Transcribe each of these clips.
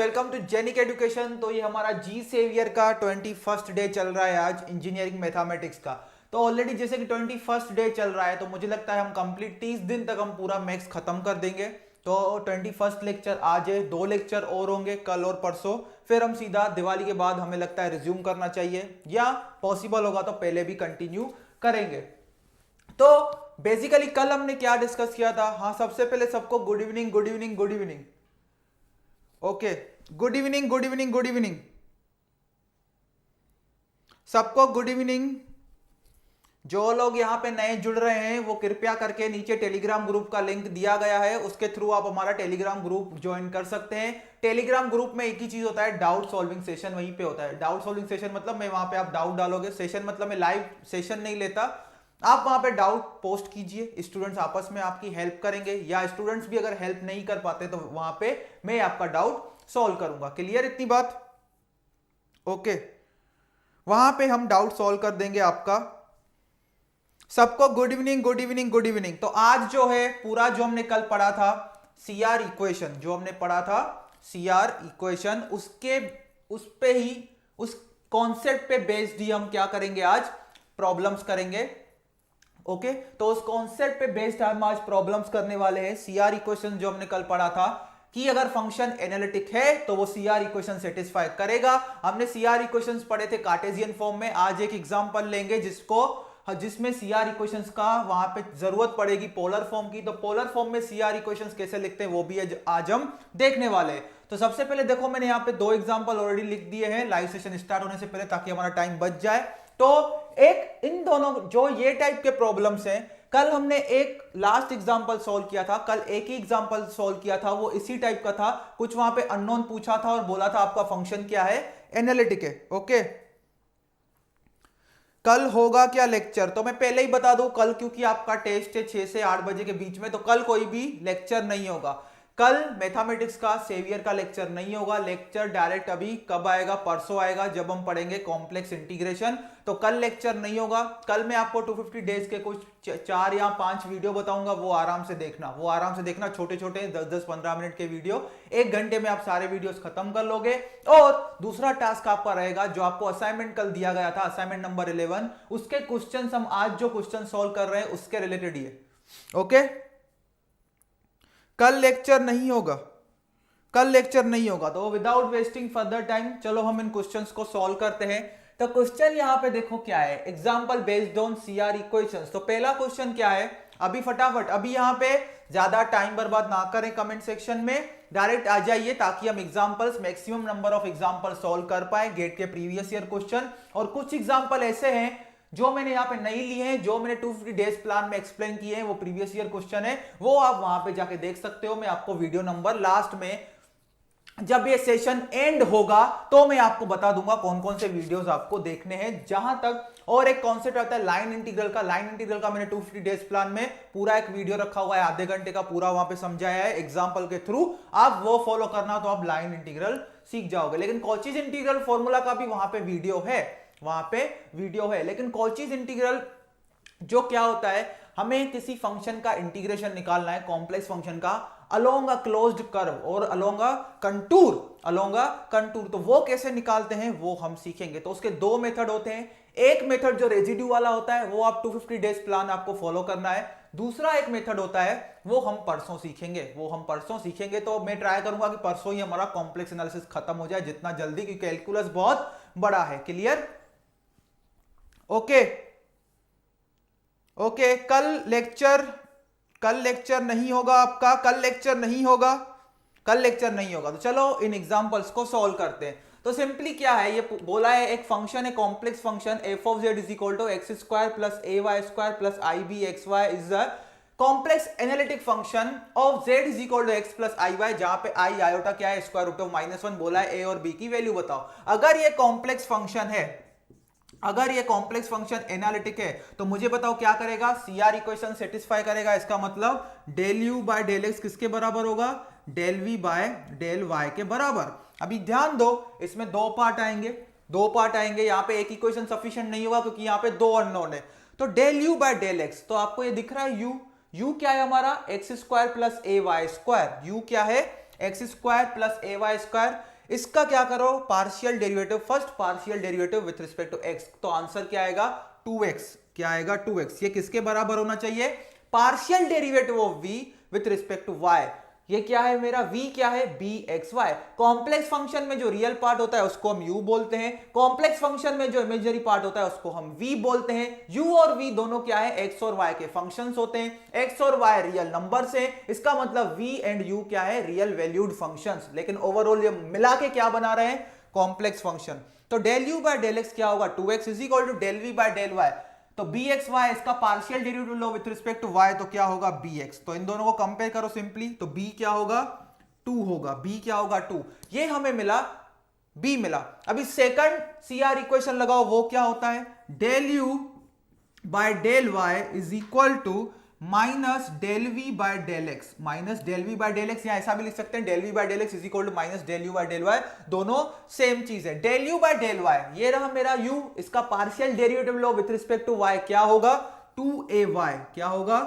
Welcome to genic education. तो ये हमारा जी सेवियर का 21st डे चल रहा है आज इंजीनियरिंग मैथमेटिक्स का। तो ऑलरेडी जैसे कि 21st डे चल रहा है तो मुझे लगता है हम कंप्लीट 30 दिन तक हम पूरा मैथ्स खत्म कर देंगे। तो 21st लेक्चर आज है, 2 लेक्चर और होंगे कल और परसों, फिर हम सीधा दिवाली के बाद हमें लगता है रिज्यूम करना चाहिए या पॉसिबल होगा तो पहले भी कंटिन्यू करेंगे। तो बेसिकली कल हमने क्या डिस्कस किया था? हाँ, सबसे पहले सबको good evening good evening good evening. Okay, good evening good evening good evening सबको गुड इवनिंग। जो लोग यहाँ पे नए जुड़ रहे हैं वो कृपया करके नीचे टेलीग्राम ग्रुप का लिंक दिया गया है, उसके थ्रू आप हमारा टेलीग्राम ग्रुप ज्वाइन कर सकते हैं। टेलीग्राम ग्रुप में एक ही चीज होता है, डाउट सॉल्विंग सेशन वहीं पे होता है। डाउट सॉल्विंग सेशन मतलब मैं वहां पे आप डाउट डालोगे, सेशन मतलब मैं लाइव सेशन नहीं लेता, आप वहां पे डाउट पोस्ट कीजिए, स्टूडेंट्स आपस में आपकी हेल्प करेंगे, या स्टूडेंट्स भी अगर हेल्प नहीं कर पाते तो वहां पे मैं आपका डाउट सॉल्व करूंगा। क्लियर इतनी बात? ओके, वहां पे हम डाउट सॉल्व कर देंगे आपका। सबको good evening good evening good evening. तो आज जो है पूरा जो हमने कल पढ़ा था सीआर इक्वेशन, जो हमने पढ़ा था सीआर इक्वेशन, उसके उस पे ही उस कॉन्सेप्ट पे बेस्ड ही हम क्या करेंगे आज? प्रॉब्लम्स करेंगे। ओके, तो उस कॉन्सेप्ट पे बेस्ड हम आज प्रॉब्लम्स करने वाले हैं। सीआर इक्वेशन जो हमने कल पढ़ा था कि अगर फंक्शन एनालिटिक है तो वो सीआर इक्वेशन सेटिस्फाई करेगा। हमने सीआर इक्वेशंस पढ़े थे कार्टेशियन फॉर्म में। आज एक एग्जांपल लेंगे जिसमें सीआर इक्वेशंस का वहां पे जरूरत पड़ेगी पोलर फॉर्म की। तो पोलर फॉर्म में सीआर इक्वेशंस कैसे लिखते हैं वो भी आज हम देखने वाले हैं। तो सबसे पहले देखो, मैंने यहाँ पे 2 एग्जांपल ऑलरेडी लिख दिए हैं लाइव सेशन स्टार्ट होने से पहले, ताकि हमारा टाइम बच जाए। तो एक इन दोनों जो ये टाइप के प्रॉब्लम्स हैं, कल हमने एक लास्ट एग्जांपल सॉल्व किया था, कल एक ही एग्जांपल सॉल्व किया था, वो इसी टाइप का था। कुछ वहां पे अननोन पूछा था और बोला था आपका फंक्शन क्या है? एनालिटिक है। ओके, कल होगा क्या लेक्चर? तो मैं पहले ही बता दूं, कल क्योंकि आपका टेस्ट है 6 से 8 बजे के बीच में, तो कल कोई भी लेक्चर नहीं होगा। कल मैथमेटिक्स का सेवियर का लेक्चर नहीं होगा। लेक्चर डायरेक्ट अभी कब आएगा? परसों आएगा, जब हम पढ़ेंगे कॉम्प्लेक्स इंटीग्रेशन। तो कल लेक्चर नहीं होगा। कल मैं आपको 250 डेज के कुछ 4 या 5 वीडियो बताऊंगा, वो आराम से देखना, छोटे छोटे 10-10-15 मिनट के वीडियो, 1 घंटे में आप सारे वीडियोस खत्म कर लोगे। और दूसरा टास्क आपका रहेगा, जो आपको असाइनमेंट कल दिया गया था, असाइनमेंट नंबर 11, उसके क्वेश्चन हम आज जो क्वेश्चन सॉल्व कर रहे हैं उसके रिलेटेड ही है। ओके, कल लेक्चर नहीं होगा, कल लेक्चर नहीं होगा। तो विदाउट वेस्टिंग फर्दर टाइम चलो हम इन क्वेश्चंस को सॉल्व करते हैं। तो क्वेश्चन यहां पे देखो क्या है, example based on CR equations. तो पहला क्वेश्चन क्या है? अभी फटाफट, अभी यहां पे ज्यादा टाइम बर्बाद ना करें, कमेंट सेक्शन में डायरेक्ट आ जाइए, ताकि हम examples maximum number of example solve कर पाए गेट के प्रीवियस ईयर क्वेश्चन। और कुछ एग्जांपल ऐसे हैं जो मैंने यहाँ पे नहीं लिए हैं, जो मैंने 250 डेज प्लान में एक्सप्लेन किए हैं, वो प्रीवियस ईयर क्वेश्चन है, वो आप वहां पे जाके देख सकते हो। मैं आपको वीडियो नंबर लास्ट में, जब ये सेशन एंड होगा तो मैं आपको बता दूंगा कौन कौन से वीडियोस आपको देखने हैं। जहां तक और एक कॉन्सेप्ट आता है लाइन इंटीग्रल का, लाइन इंटीग्रल का मैंने 250 डेज प्लान में पूरा एक वीडियो रखा हुआ है, आधे घंटे का, पूरा वहां पे समझाया है एग्जांपल के थ्रू। आप वो फॉलो करना तो आप लाइन इंटीग्रल सीख जाओगे। लेकिन कॉचीज इंटीग्रल फॉर्मूला का भी वहां पे वीडियो है, वहां पे वीडियो है। लेकिन कॉचीज इंटीग्रल जो क्या होता है, हमें किसी फंक्शन का इंटीग्रेशन निकालना है, कॉम्प्लेक्स फंक्शन का, अलोंग अ क्लोज्ड कर्व और अलोंग अ कंटूर। तो वो कैसे निकालते हैं वो हम सीखेंगे। तो उसके 2 मेथड होते हैं। एक मेथड जो रेजिड्यू वाला होता है वो आप 250 डेज प्लान आपको फॉलो करना है। दूसरा एक मेथड होता है वो हम परसों सीखेंगे। तो मैं ट्राई करूंगा कि परसों ही हमारा कॉम्प्लेक्स एनालिसिस खत्म हो जाए जितना जल्दी, क्योंकि कैलकुलस बहुत बड़ा है। क्लियर? ओके, कल लेक्चर नहीं होगा आपका, कल लेक्चर नहीं होगा। तो चलो इन एग्जांपल्स को सॉल्व करते हैं। तो सिंपली क्या है, ये बोला है एक फंक्शन है, complex function f of z is equal to x square plus a y square plus i b x y is a complex analytic function of z is equal to x plus i y, जहां पे आई iota क्या है? Square root of -1 बोला है। ए और B की value बताओ। अगर ये कॉम्प्लेक्स फंक्शन एनालिटिक है तो मुझे बताओ क्या करेगा? सीआर इक्वेशन सेटिस्फाई करेगा। इसका मतलब del u by del x किसके बराबर होगा? Del v by del y के बराबर। अभी ध्यान दो, इसमें 2 पार्ट आएंगे। यहां पे एक इक्वेशन सफिशिएंट नहीं होगा क्योंकि यहां पे 2 अननोन है। तो del u by del x, तो आपको ये दिख रहा है यू क्या है हमारा? X square plus a y square. U क्या है? X square plus a y square, इसका क्या करो partial derivative, first partial derivative with respect to x, तो आंसर क्या आएगा 2x, क्या आएगा 2x। ये किसके बराबर होना चाहिए, partial derivative of v with respect to y, ये क्या है मेरा v क्या है bxy। कॉम्प्लेक्स फंक्शन में जो रियल पार्ट होता है उसको हम u बोलते हैं, कॉम्प्लेक्स फंक्शन में जो इमेजिनरी पार्ट होता है उसको हम v बोलते हैं। u और v दोनों क्या है x और y के फंक्शंस होते हैं, x और y रियल नंबर्स हैं, इसका मतलब v एंड u क्या है रियल वैल्यूड फंक्शंस, लेकिन ओवरऑल ये मिला के क्या बना रहे हैं कॉम्प्लेक्स फंक्शन। तो del u by del x क्या होगा 2x is equal to del v bye del y, तो bxy इसका पार्शियल डेरिवेटिव लो विथ रिस्पेक्ट टू y, तो क्या होगा bx, तो इन दोनों को कंपेयर करो सिंपली, तो b क्या होगा 2 होगा, b क्या होगा 2, ये हमें मिला b मिला। अभी सेकंड CR इक्वेशन लगाओ, वो क्या होता है del u by del y is equal to minus del v by del x, minus del v by del x, या ऐसा भी लिख सकते हैं del v by del x is equal to minus del u by del y, दोनों same चीज है। Del u by del y, ये रहा मेरा u, इसका पार्शियल डेरिवेटिव लो विथ रिस्पेक्ट टू y, क्या होगा 2ay, क्या होगा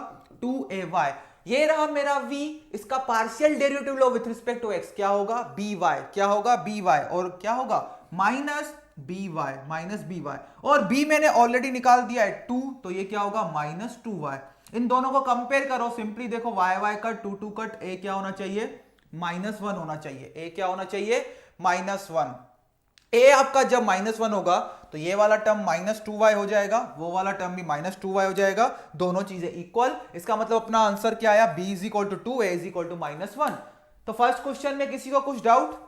2ay। ये रहा मेरा v, इसका पार्शियल डेरिवेटिव लो विथ रिस्पेक्ट टू x, क्या होगा by, क्या होगा by, और क्या होगा माइनस by, माइनस by, और b मैंने ऑलरेडी निकाल दिया है 2, तो ये क्या होगा माइनस 2y। इन दोनों को कंपेयर करो सिंपली, देखो y y cut 2 2 cut, a क्या होना चाहिए -1 होना चाहिए, a क्या होना चाहिए -1। a आपका जब -1 होगा तो ये वाला टर्म -2y हो जाएगा, वो वाला टर्म भी -2y हो जाएगा, दोनों चीजें इक्वल, इसका मतलब अपना आंसर क्या आया b is equal to 2, a is equal to -1। तो फर्स्ट क्वेश्चन में किसी को कुछ doubt?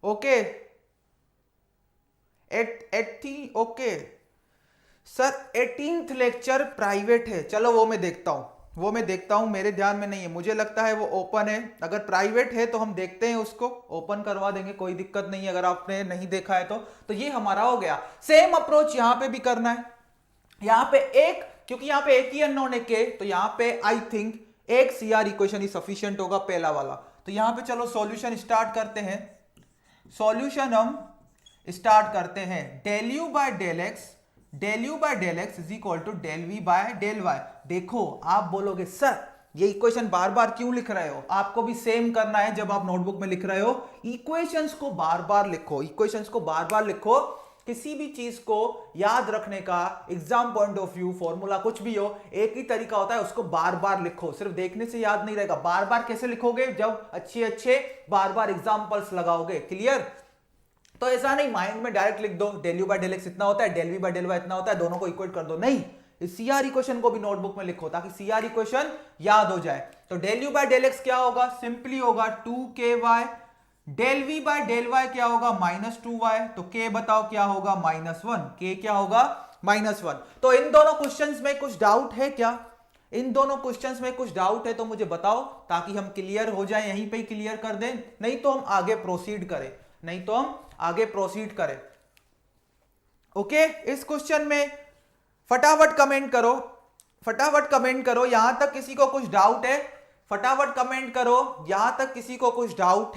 Okay okay sir 18th lecture private है, चलो वो मैं देखता हूं, मेरे ध्यान में नहीं है, मुझे लगता है वो ओपन है। अगर प्राइवेट है तो हम देखते हैं, उसको ओपन करवा देंगे, कोई दिक्कत नहीं है अगर आपने नहीं देखा है तो ये हमारा हो गया। सेम अप्रोच यहां पे भी करना है, यहां पे एक, क्योंकि यहां पे एक ही अननोन है के, तो यहां पे आई थिंक एक CR इक्वेशन ही सफिशिएंट होगा पहला वाला। तो यहां पे चलो सॉल्यूशन स्टार्ट करते हैं, सॉल्यूशन हम स्टार्ट करते हैं, del u by del x is equal to del v by del y. देखो आप बोलोगे सर ये इक्वेशन बार बार क्यों लिख रहे हो, आपको भी सेम करना है जब आप नोटबुक में लिख रहे हो, इक्वेशंस को बार बार लिखो, किसी भी चीज को याद रखने का exam point of view, formula कुछ भी हो, एक ही तरीका होता है, उसको बार बार लिखो, सिर्फ देखने से याद नहीं रहेगा। बार बार कैसे लिखोगे, जब अच्छे बार बार एग्जाम्पल्स लगाओगे, क्लियर। तो ऐसा नहीं माइंड में डायरेक्ट लिख दो del u by del x इतना होता है, del v by del y इतना होता है, दोनों को इक्वेट कर दो, नहीं, इस CR इक्वेशन को भी नोटबुक में लिखो ताकि CR इक्वेशन याद हो जाए। तो del u by del x क्या होगा, सिंपली होगा 2ky, del v by del y क्या होगा -2y, तो k बताओ क्या होगा -1, k क्या होगा -1। तो इन दोनों क्वेश्चंस में कुछ डाउट है क्या, इन दोनों क्वेश्चंस में कुछ डाउट है तो मुझे बताओ, ताकि हम क्लियर हो जाए, यहीं पे क्लियर कर दें, नहीं तो हम आगे प्रोसीड करें। ओके, इस क्वेश्चन में फटाफट कमेंट करो, यहां तक किसी को कुछ डाउट है, फटाफट कमेंट करो, यहां तक किसी को कुछ डाउट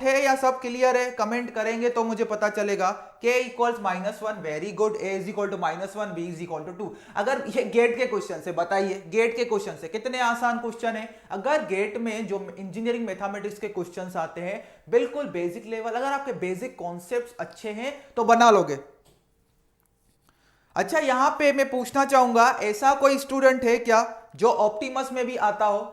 है या सब क्लियर है, कमेंट करेंगे तो मुझे पता चलेगा। k equals -1, very good, a is equal to -1, b is equal to 2। अगर ये गेट के क्वेश्चन से बताइए, गेट के क्वेश्चन से कितने आसान क्वेश्चन है, अगर गेट में जो इंजीनियरिंग मैथमेटिक्स के क्वेश्चंस आते हैं बिल्कुल बेसिक लेवल, अगर आपके बेसिक कॉन्सेप्ट्स अच्छे हैं तो बना लोगे। अच्छा यहां पे मैं पूछना चाहूंगा, ऐसा कोई स्टूडेंट है क्या जो ऑप्टिमस में भी आता हो,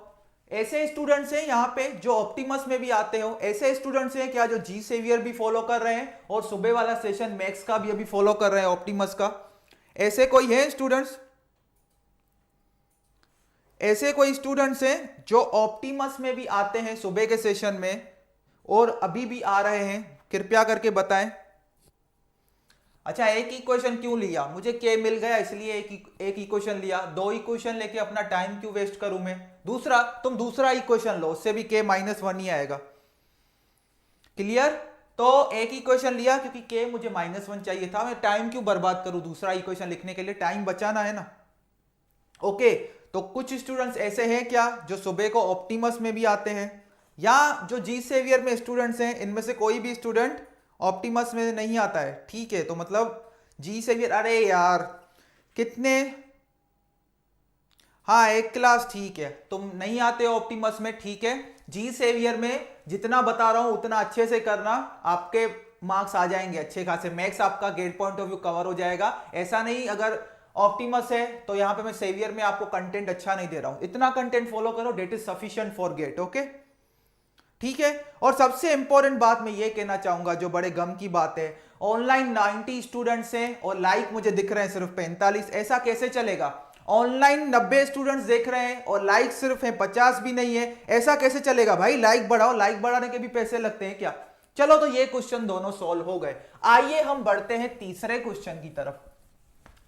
ऐसे स्टूडेंट्स हैं यहाँ पे जो ऑप्टिमस में भी आते हो, ऐसे स्टूडेंट्स हैं क्या जो जी सेवियर भी फॉलो कर रहे हैं और सुबह वाला सेशन मैक्स का भी अभी फॉलो कर रहे हैं ऑप्टिमस का, ऐसे कोई है स्टूडेंट्स, ऐसे कोई स्टूडेंट्स हैं जो ऑप्टिमस में भी आते हैं सुबह के सेशन में और अभी भी आ रहे हैं, कृपया करके बताएं। अच्छा एक इक्वेशन क्यों लिया, मुझे के मिल गया इसलिए एक इक्वेशन लिया, दो इक्वेशन लेके अपना टाइम क्यों वेस्ट करूं मैं, तुम दूसरा इक्वेशन लो, उससे भी के -1 ही आएगा, क्लियर। तो एक इक्वेशन लिया क्योंकि के मुझे -1 चाहिए था, मैं टाइम क्यों बर्बाद करूं दूसरा इक्वेशन लिखने के लिए, टाइम बचाना है ना। ओके, तो कुछ स्टूडेंट्स ऐसे हैं क्या जो सुबह को ऑप्टिमस में भी आते हैं, या जो जी सेवियर में स्टूडेंट्स हैं इनमें से कोई भी स्टूडेंट ऑप्टिमस में नहीं आता है, ठीक है। तो मतलब जी सेवियर, अरे यार कितने, हाँ, एक क्लास ठीक है, तुम नहीं आते हो ऑप्टिमस में, ठीक है। जी सेवियर में जितना बता रहा हूं उतना अच्छे से करना, आपके मार्क्स आ जाएंगे अच्छे खासे, मैक्स आपका GATE point of view cover हो जाएगा। ऐसा नहीं अगर ऑप्टिमस है तो यहां पे मैं सेवियर में आपको कंटेंट अच्छा नहीं दे रहा हूं, इतना कंटेंट फॉलो करो, that is sufficient for GATE, okay, ठीक है। और सबसे इंपॉर्टेंट बात मैं ये कहना चाहूंगा, जो बड़े गम की बात है, ऑनलाइन 90 स्टूडेंट्स हैं और लाइक मुझे दिख रहे हैं सिर्फ 45, ऐसा कैसे चलेगा? ऑनलाइन 90 स्टूडेंट्स देख रहे हैं और लाइक सिर्फ है 50 भी नहीं है, ऐसा कैसे चलेगा भाई? लाइक बढ़ाओ, लाइक बढ़ाने के भी पैसे लगते हैं क्या? चलो, तो ये क्वेश्चन दोनों सॉल्व हो गए। आइए हम बढ़ते हैं तीसरे क्वेश्चन की तरफ।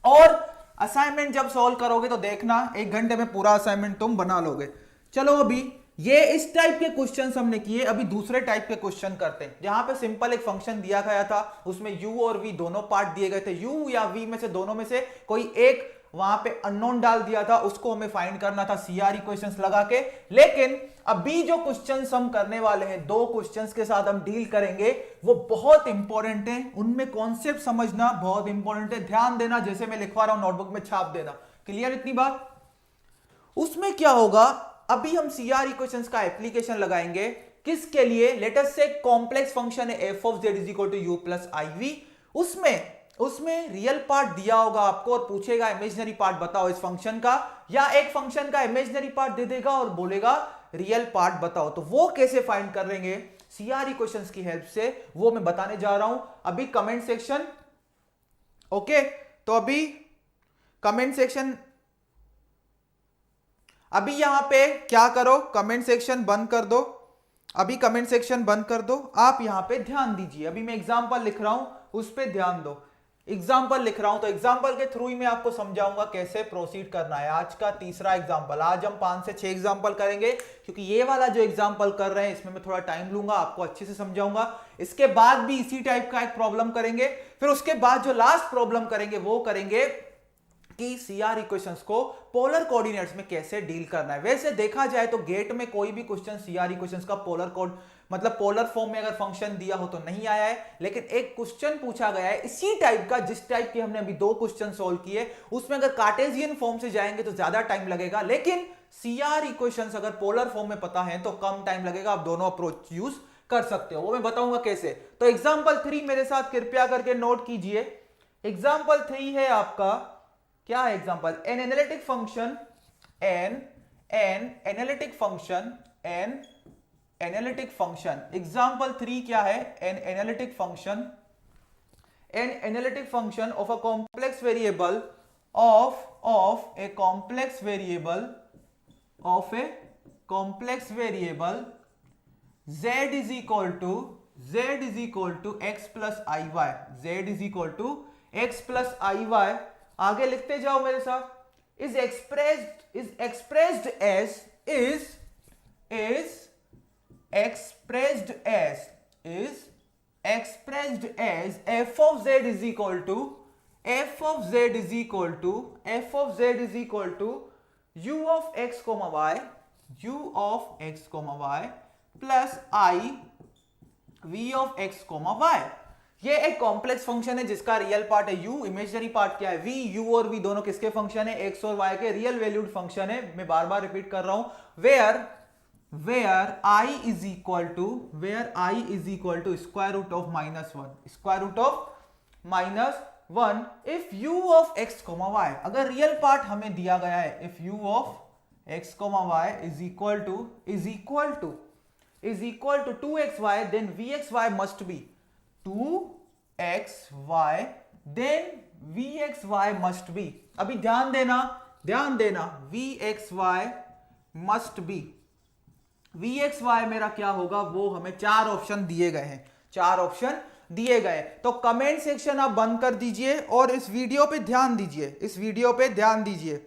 और असाइनमेंट जब सॉल्व करोगे तो देखना 1 घंटे में पूरा असाइनमेंट तुम बना लोगे। चलो, अभी ये इस टाइप के क्वेश्चन हमने किए, अभी दूसरे टाइप के क्वेश्चन करते हैं, जहां पे सिंपल एक फंक्शन दिया गया था, उसमें u और v दोनों पार्ट दिए गए थे, u या v में से दोनों में से कोई एक वहां पे अननोन डाल दिया था, उसको हमें फाइंड करना था सीआर इक्वेशंस लगा के। लेकिन अभी जो क्वेश्चंस हम करने वाले हैं, 2 क्वेश्चंस के साथ हम डील करेंगे, वो बहुत इंपॉर्टेंट है, उनमें कॉन्सेप्ट समझना बहुत इंपॉर्टेंट है, ध्यान देना, जैसे मैं लिखवा रहा हूं नोटबुक में छाप देना। क्लियर इतनी बात? उसमें क्या होगा, अभी हम सीआर इक्वेशंस का एप्लीकेशन लगाएंगे, किसके लिए? लेट अस से कॉम्प्लेक्स फंक्शन है f of z is equal to u plus iv, उसमें रियल पार्ट दिया होगा आपको और पूछेगा इमेजिनरी पार्ट बताओ इस फंक्शन का, या एक फंक्शन का इमेजिनरी पार्ट दे देगा और बोलेगा रियल पार्ट बताओ। तो वो कैसे फाइंड करेंगे सीआर इक्वेशंस की हेल्प से, वो मैं बताने जा रहा हूं अभी कमेंट सेक्शन, ओके। तो अभी कमेंट सेक्शन, अभी यहां पे क्या करो, कमेंट सेक्शन बंद कर दो, अभी कमेंट सेक्शन बंद कर दो, आप यहां पे ध्यान दीजिए। अभी मैं एग्जांपल लिख रहा हूं, उस पे ध्यान दो। एग्जांपल लिख रहा हूं तो एग्जांपल के थ्रू ही मैं आपको समझाऊंगा कैसे प्रोसीड करना है। आज का तीसरा एग्जांपल, आज हम 5 से 6 एग्जांपल करेंगे, क्योंकि ये वाला जो एग्जांपल कर रहे हैं इसमें मैं थोड़ा टाइम लूंगा, आपको अच्छे से समझाऊंगा। इसके बाद भी इसी टाइप का एक प्रॉब्लम करेंगे, फिर उसके बाद जो लास्ट प्रॉब्लम करेंगे वो करेंगे कि सीआर इक्वेशंस को पोलर कोऑर्डिनेट्स में कैसे डील करना है। वैसे देखा जाए तो गेट में कोई भी क्वेश्चन सीआर इक्वेशंस का पोलर फॉर्म में अगर फंक्शन दिया हो तो नहीं आया है, लेकिन एक क्वेश्चन पूछा गया है इसी टाइप का, जिस टाइप के हमने अभी 2 क्वेश्चन सॉल्व किए, उसमें अगर कार्टेशियन फॉर्म से जाएंगे तो ज्यादा टाइम लगेगा, लेकिन सीआर इक्वेशंस अगर पोलर फॉर्म में पता है तो कम टाइम लगेगा। आप दोनों अप्रोच यूज कर सकते हो, वो मैं बताऊंगा कैसे। तो एग्जाम्पल 3 मेरे साथ कृपया करके नोट कीजिए। एग्जाम्पल 3 है आपका, क्या है example? An analytic function, an analytic function. Example 3 क्या है? An analytic function of a complex variable of a complex variable z is equal to x plus i y, z is equal to x plus i y. आगे लिखते जाओ मेरे साथ। is expressed as f of z is equal to u of x comma y plus I v of x comma y। ये एक complex function है जिसका real part है u, इमेजिनरी पार्ट क्या है v। u और v दोनों किसके फंक्शन है? x और y के रियल वैल्यूड फंक्शन है। मैं बार बार रिपीट कर रहा हूं, where I is equal to square root of -1 if u of x comma y। अगर रियल पार्ट हमें दिया गया है, if u of x comma y is equal to 2xy, then vxy must be 2xy, then vxy must be, अभी ध्यान देना vxy must be, vxy मेरा क्या होगा? वो हमें 4 ऑप्शन दिए गए हैं, 4 ऑप्शन दिए गए। तो कमेंट सेक्शन आप बंद कर दीजिए और इस वीडियो पे ध्यान दीजिए,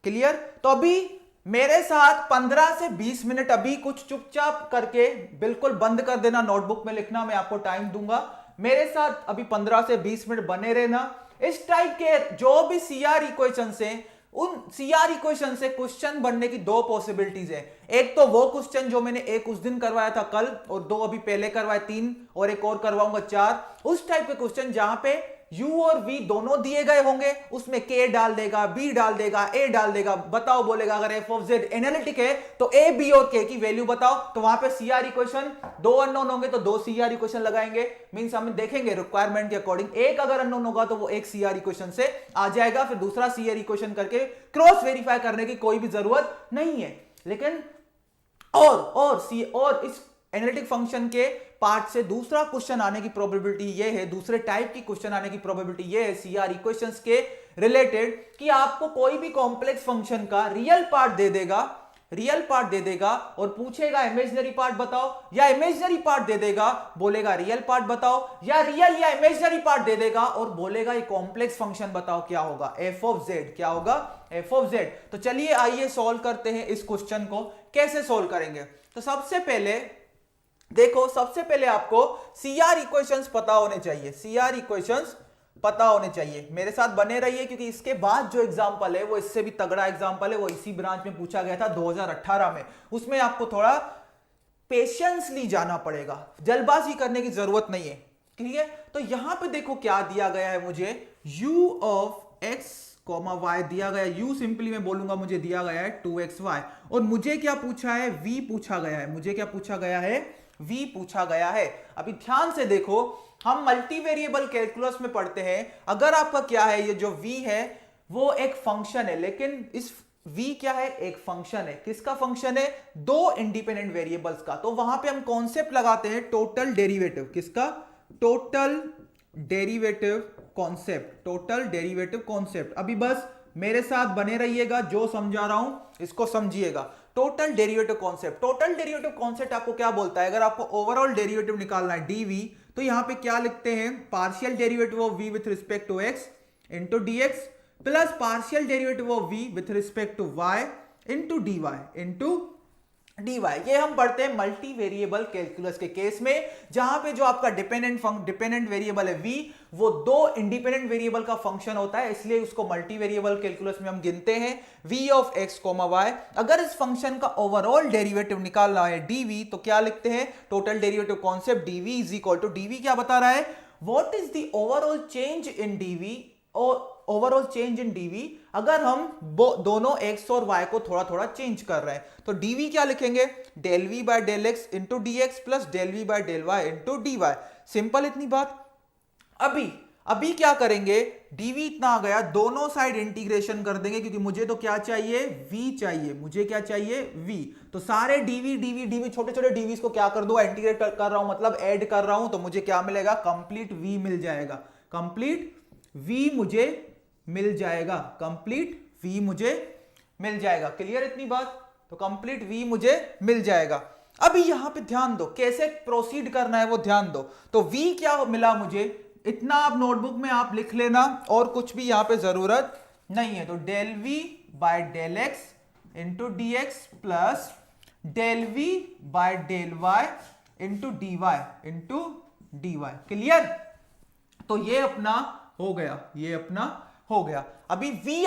क्लियर? तो अभी मेरे साथ 15 से 20 मिनट अभी कुछ चुपचाप करके बिल्कुल बंद कर देना, नोटबुक में लिखना, मैं आपको टाइम दूंगा। मेरे साथ अभी 15 से 20 मिनट बने रहना। इस टाइप के जो भी सीआर इक्वेशंस हैं, उन सीआर इक्वेशन से क्वेश्चन बनने की 2 पॉसिबिलिटीज है। एक तो वो क्वेश्चन जो मैंने एक उस दिन करवाया था कल, और 2 अभी पहले करवाए, 3 और एक और करवाऊंगा 4। उस टाइप के क्वेश्चन जहां पे u और v दोनों दिए गए होंगे, उसमें k डाल देगा, b डाल देगा, a डाल देगा, बताओ बोलेगा अगर f ऑफ z एनालिटिक है तो a, b और k की वैल्यू बताओ। तो वहां पे CR इक्वेशन, दो अननोन होंगे तो दो CR इक्वेशन लगाएंगे, मींस हम देखेंगे रिक्वायरमेंट के अकॉर्डिंग, एक अगर अननोन होगा तो वो एक CR इक्वेशन से आ जाएगा, फिर दूसरा CR इक्वेशन करके क्रॉस वेरीफाई करने की कोई भी जरूरत नहीं है। लेकिन और इस एनालिटिक फंक्शन के पार्ट से दूसरा क्वेश्चन आने की प्रोबेबिलिटी ये है, दूसरे टाइप की क्वेश्चन आने की प्रोबेबिलिटी ये है CR इक्वेशंस के रिलेटेड, कि आपको कोई भी कॉम्प्लेक्स फंक्शन का रियल पार्ट दे देगा और पूछेगा इमेजिनरी पार्ट बताओ, या इमेजिनरी पार्ट दे देगा बोलेगा रियल पार्ट बताओ, या रियल या इमेजिनरी पार्ट दे देगा और बोलेगा ये कॉम्प्लेक्स फंक्शन बताओ क्या होगा, f ऑफ z, क्या होगा f ऑफ z। तो चलिए आइए सॉल्व करते हैं इस क्वेश्चन को। कैसे सॉल्व करेंगे? तो सबसे पहले देखो, सबसे पहले आपको CR इक्वेशंस पता होने चाहिए, CR इक्वेशंस पता होने चाहिए। मेरे साथ बने रहिए क्योंकि इसके बाद जो एग्जांपल है वो इससे भी तगड़ा एग्जांपल है, वो इसी ब्रांच में पूछा गया था 2018 में। उसमें आपको थोड़ा पेशेंसली जाना पड़ेगा, जल्दबाजी करने की जरूरत नहीं है, ठीक है। तो यहां पे देखो क्या दिया गया है मुझे, u ऑफ x y दिया गया है, u सिंपली मैं बोलूंगा मुझे दिया गया है 2xy, और मुझे क्या पूछा है, v पूछा गया है, मुझे क्या पूछा गया है, v पूछा गया है। अभी ध्यान से देखो, हम मल्टीवेरिएबल कैलकुलस में पढ़ते हैं, अगर आपका क्या है, ये जो v है वो एक फंक्शन है, लेकिन इस v क्या है, एक फंक्शन है। किसका फंक्शन है? दो इंडिपेंडेंट वेरिएबल्स का। तो वहां पे हम कॉन्सेप्ट लगाते हैं टोटल डेरिवेटिव। किसका? Total derivative concept, total derivative concept. अभी बस मेरे साथ बने रहिएगा, जो समझा रहा हूं इसको समझिएगा। Total derivative concept, total derivative concept आपको क्या बोलता है, अगर आपको ओवरऑल डेरिवेटिव निकालना है dv, तो यहां पे क्या लिखते हैं, partial derivative of v with respect to x into dx plus partial derivative of v with respect to y into dy। ये हम पढ़ते हैं मल्टी वेरिएबल कैलकुलस के केस में, जहां पे जो आपका डिपेंडेंट वेरिएबल है v, वो दो इंडिपेंडेंट वेरिएबल का फंक्शन होता है, इसलिए उसको मल्टी वेरिएबल कैलकुलस में हम गिनते हैं v ऑफ x, y। अगर इस फंक्शन का ओवरऑल डेरिवेटिव निकालना है dv, तो क्या लिखते हैं, total derivative concept dv is equal to, dv क्या बता रहा है, what is the overall change in dv, और ओवरऑल चेंज इन dv अगर हम दोनों x और y को थोड़ा थोड़ा चेंज कर रहे हैं, तो dv क्या लिखेंगे, del v by del x into dx plus del v by del y into dy। Simple इतनी बात। अभी क्या करेंगे, dv इतना आ गया, दोनों साइड इंटीग्रेशन कर देंगे, क्योंकि मुझे तो क्या चाहिए, v चाहिए, मुझे क्या चाहिए, v। तो सारे dv छोटे छोटे dv's को क्या कर दो, इंटीग्रेट कर रहा हूं, मतलब ऐड कर रहा हूं, तो मुझे क्या मिलेगा, कंप्लीट v मिल जाएगा, कंप्लीट v मुझे मिल जाएगा, कंप्लीट v मुझे मिल जाएगा। क्लियर इतनी बात? तो कंप्लीट v मुझे मिल जाएगा। अभी यहां पे ध्यान दो, कैसे प्रोसीड करना है वो ध्यान दो। तो v क्या मिला मुझे, इतना आप नोटबुक में आप लिख लेना, और कुछ भी यहां पे जरूरत नहीं है। तो del v by del x into dx plus del v by del y into dy। Clear? तो ये अपना हो गया, ये अपना हो गया। अभी v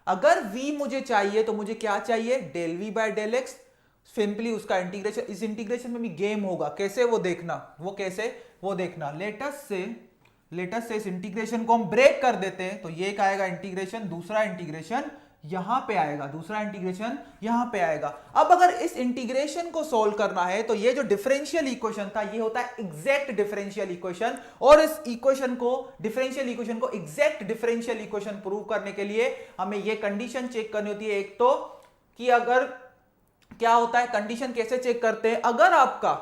अगर v मुझे चाहिए तो मुझे क्या चाहिए, del v by del x, simply उसका इंटीग्रेशन, इस इंटीग्रेशन में भी गेम होगा, कैसे वो देखना, वो देखना। लेटस से इस इंटीग्रेशन को हम ब्रेक कर देते हैं, तो ये एक आएगा इंटीग्रेशन, दूसरा इंटीग्रेशन यहां पे आएगा, दूसरा इंटीग्रेशन यहां पे आएगा। अब अगर इस इंटीग्रेशन को सॉल्व करना है, तो ये जो डिफरेंशियल इक्वेशन था, ये होता है एग्जैक्ट डिफरेंशियल इक्वेशन, और इस इक्वेशन को, डिफरेंशियल इक्वेशन को एग्जैक्ट डिफरेंशियल इक्वेशन प्रूव करने के लिए हमें ये कंडीशन चेक करनी होती है। एक तो कि अगर क्या होता है, कंडीशन कैसे चेक करते हैं, अगर आपका,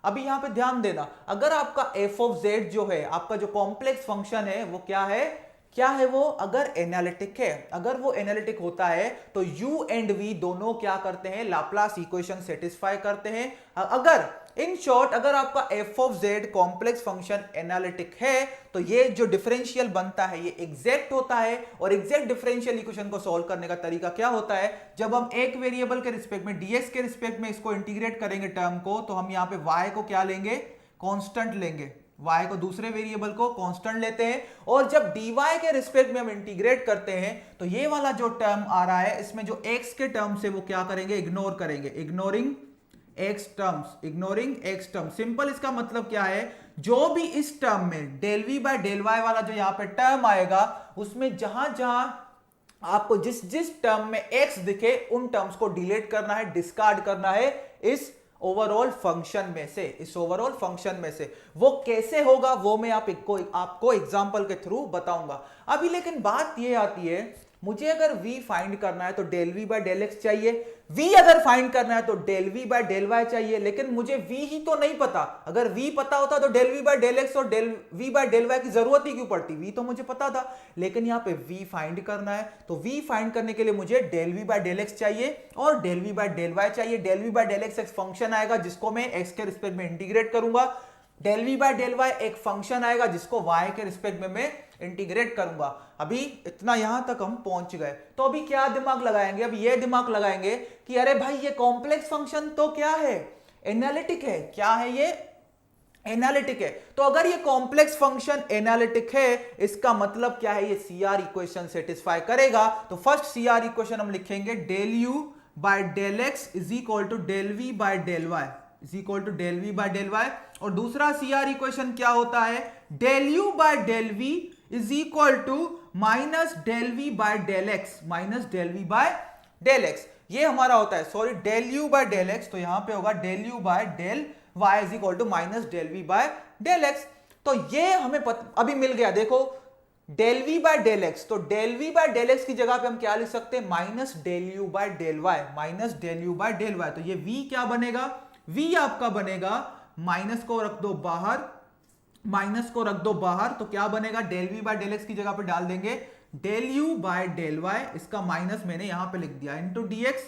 अभी यहां पे ध्यान देना, अगर आपका f ऑफ z जो है, आपका जो कॉम्प्लेक्स फंक्शन है, वो क्या है वो, अगर एनालिटिक है, अगर वो एनालिटिक होता है, तो u एंड v दोनों क्या करते हैं, लाप्लास इक्वेशन सेटिस्फाई करते हैं। अगर इन शॉर्ट, अगर आपका f of z complex function analytic है, तो ये जो डिफरेंशियल बनता है ये एग्जैक्ट होता है। और एग्जैक्ट डिफरेंशियल इक्वेशन को सॉल्व करने का तरीका क्या होता है, जब हम एक वेरिएबल के रिस्पेक्ट में, dx के रिस्पेक्ट में इसको इंटीग्रेट करेंगे टर्म को, तो हम यहां पे y को क्या लेंगे, कांस्टेंट लेंगे, y को दूसरे वेरिएबल को कांस्टेंट लेते हैं, और जब dy के रिस्पेक्ट में हम इंटीग्रेट करते हैं, तो ये वाला जो टर्म आ रहा है, इसमें जो x के टर्म से वो क्या करेंगे, इग्नोर करेंगे, ignoring x terms, ignoring x term. Simple इसका मतलब क्या है, जो भी इस टर्म में del v by del y वाला जो यहां पे टर्म आएगा, उसमें जहां जहां आपको जिस जिस टर्म में x दिखे उन टर्म्स को डिलीट करना है, डिस्कार्ड करना है इस ओवरऑल फंक्शन में से, इस ओवरऑल फंक्शन में से। वो कैसे होगा वो मैं आपको एग्जांपल के थ्रू बताऊंगा। अभी लेकिन बात ये आती है, मुझे अगर v फाइंड करना है तो del v bye del x चाहिए, v अगर फाइंड करना है तो del v bye del y चाहिए, लेकिन मुझे v ही तो नहीं पता। अगर v पता होता तो del v bye del x और del v bye del y की जरूरत ही क्यों पड़ती, v तो मुझे पता था। लेकिन यहां पे v फाइंड करना है, तो v फाइंड करने के लिए मुझे del v bye del x चाहिए और del v bye del y चाहिए। Del v bye del x एक फंक्शन आएगा जिसको मैं x के रिस्पेक्ट में इंटीग्रेट करूंगा, del v bye del y एक फंक्शन आएगा जिसको y के रिस्पेक्ट में मैं इंटीग्रेट करूंगा। अभी इतना यहां तक हम पहुंच गए, तो अभी क्या दिमाग लगाएंगे, अब ये दिमाग लगाएंगे कि अरे भाई ये कॉम्प्लेक्स फंक्शन तो क्या है, एनालिटिक है। क्या है ये, एनालिटिक है। तो अगर ये कॉम्प्लेक्स फंक्शन एनालिटिक है, इसका मतलब क्या है, ये सीआर इक्वेशन सेटिस्फाई करेगा। तो फर्स्ट सीआर इक्वेशन हम लिखेंगे del u by del x is equal to del v by del y is equal to del v by del y. और दूसरा सीआर इक्वेशन क्या होता है, del u by del v is equal to minus del v by del x, minus del v by del x. ये हमारा होता है, sorry, del u by del x, तो यहां पे होगा del u by del y is equal to minus del v by del x. तो ये हमें अभी मिल गया। देखो del v by del x, तो del v by del x की जगह पे हम क्या लिख सकते हैं, minus del u by del y, minus del u by del y. तो ये v क्या बनेगा, v आपका बनेगा, माइनस को रख दो बाहर, माइनस को रख दो बाहर, तो क्या बनेगा, del v by del x की जगह पे डाल देंगे del u by del y, इसका माइनस मैंने यहां पे लिख दिया, into dx,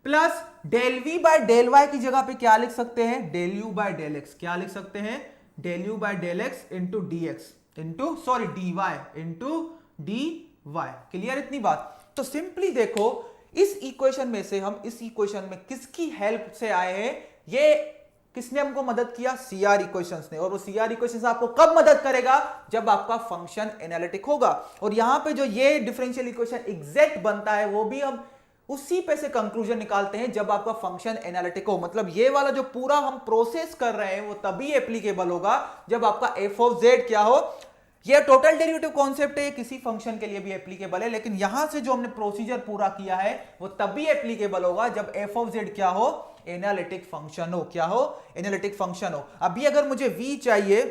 plus del v by del y की जगह पे क्या लिख सकते हैं, del u by del x. क्या लिख सकते हैं, del u by del x into dx into sorry d y into d y. Clear इतनी बात। तो सिंपली देखो इस इक्वेशन में से हम इस इक्वेशन में किसकी हेल्प से आए हैं, ये किसने हमको मदद किया, सीआर इक्वेशंस ने। और वो सीआर इक्वेशंस आपको कब मदद करेगा, जब आपका फंक्शन एनालिटिक होगा। और यहां पे जो ये डिफरेंशियल इक्वेशन एग्जैक्ट बनता है वो भी हम उसी पे से कंक्लूजन निकालते हैं जब आपका फंक्शन एनालिटिक हो। मतलब ये वाला जो पूरा हम प्रोसेस कर रहे हैं वो तभी एप्लीकेबल होगा जब आपका एफ ऑफ जेड क्या हो। ये टोटल डेरिवेटिव कॉन्सेप्ट है, ये किसी फंक्शन के लिए भी एप्लीकेबल है, लेकिन यहां से जो हमने प्रोसीजर पूरा किया है वो तभी एप्लीकेबल होगा जब एफ ऑफ जेड क्या हो, एनालिटिक फंक्शन हो। क्या हो, एनालिटिक फंक्शन हो। अभी अगर मुझे v चाहिए,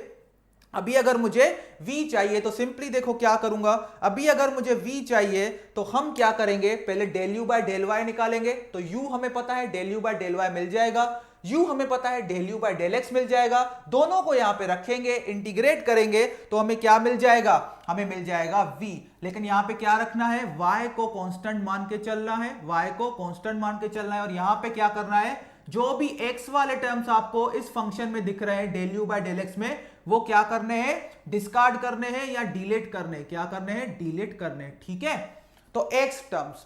अभी अगर मुझे v चाहिए तो सिंपली देखो क्या करूंगा, अभी अगर मुझे v चाहिए तो हम क्या करेंगे, पहले del u by del y निकालेंगे। तो u हमें पता है del u by del y मिल जाएगा, u हमें पता है del u by del x मिल जाएगा। दोनों को यहां पे रखेंगे, इंटीग्रेट करेंगे तो हमें क्या मिल जाएगा, हमें मिल जाएगा v। लेकिन यहां पे क्या रखना है, y को कांस्टेंट मान के चलना है, y को कांस्टेंट मान के चलना है। और यहां पे क्या करना है, जो भी x वाले टर्म्स आपको इस फंक्शन में दिख रहे हैं del u by del x में, वो क्या करने हैं, डिस्कार्ड करने हैं या डिलीट करने, क्या करने हैं, डिलीट करने। ठीक है, तो x टर्म्स।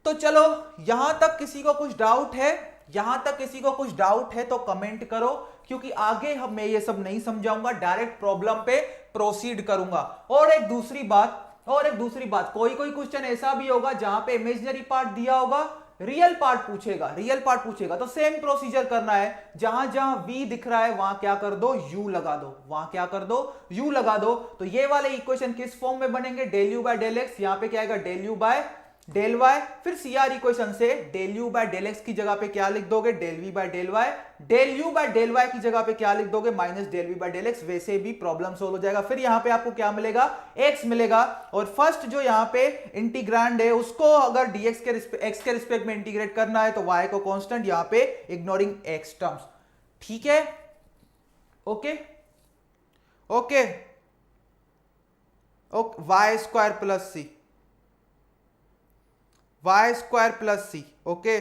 तो चलो यहां तक किसी को कुछ डाउट है, यहां तक किसी को कुछ डाउट है तो कमेंट करो, क्योंकि आगे हम मैं ये सब नहीं समझाऊंगा, डायरेक्ट प्रॉब्लम पे प्रोसीड करूंगा। और एक दूसरी बात, कोई क्वेश्चन ऐसा भी होगा जहां पे इमेजिनरी पार्ट दिया होगा, रियल पार्ट पूछेगा, रियल पार्ट पूछेगा, तो सेम प्रोसीजर करना है। जहां जहां v दिख रहा है वहां क्या कर दो, u लगा दो, वहां क्या कर दो, u लगा दो। तो ये वाले इक्वेशन किस फॉर्म में बनेंगे, del u by del x, यहां पे क्या आएगा, del u by del y. फिर सीआर इक्वेशन से del u by del x की जगह पे क्या लिख दोगे, del v by del y. Del u by del y की जगह पे क्या लिख दोगे, minus del v by del x. वैसे भी प्रॉब्लम सोल्व हो जाएगा। फिर यहां पे आपको क्या मिलेगा, x मिलेगा। और फर्स्ट जो यहां पे इंटीग्रांड है उसको अगर dx के x के रिस्पेक्ट में इंटीग्रेट करना है तो y को कांस्टेंट, यहां पे इग्नोरिंग x टर्म्स। ठीक है, okay okay okay, y square plus c, y square plus c, okay.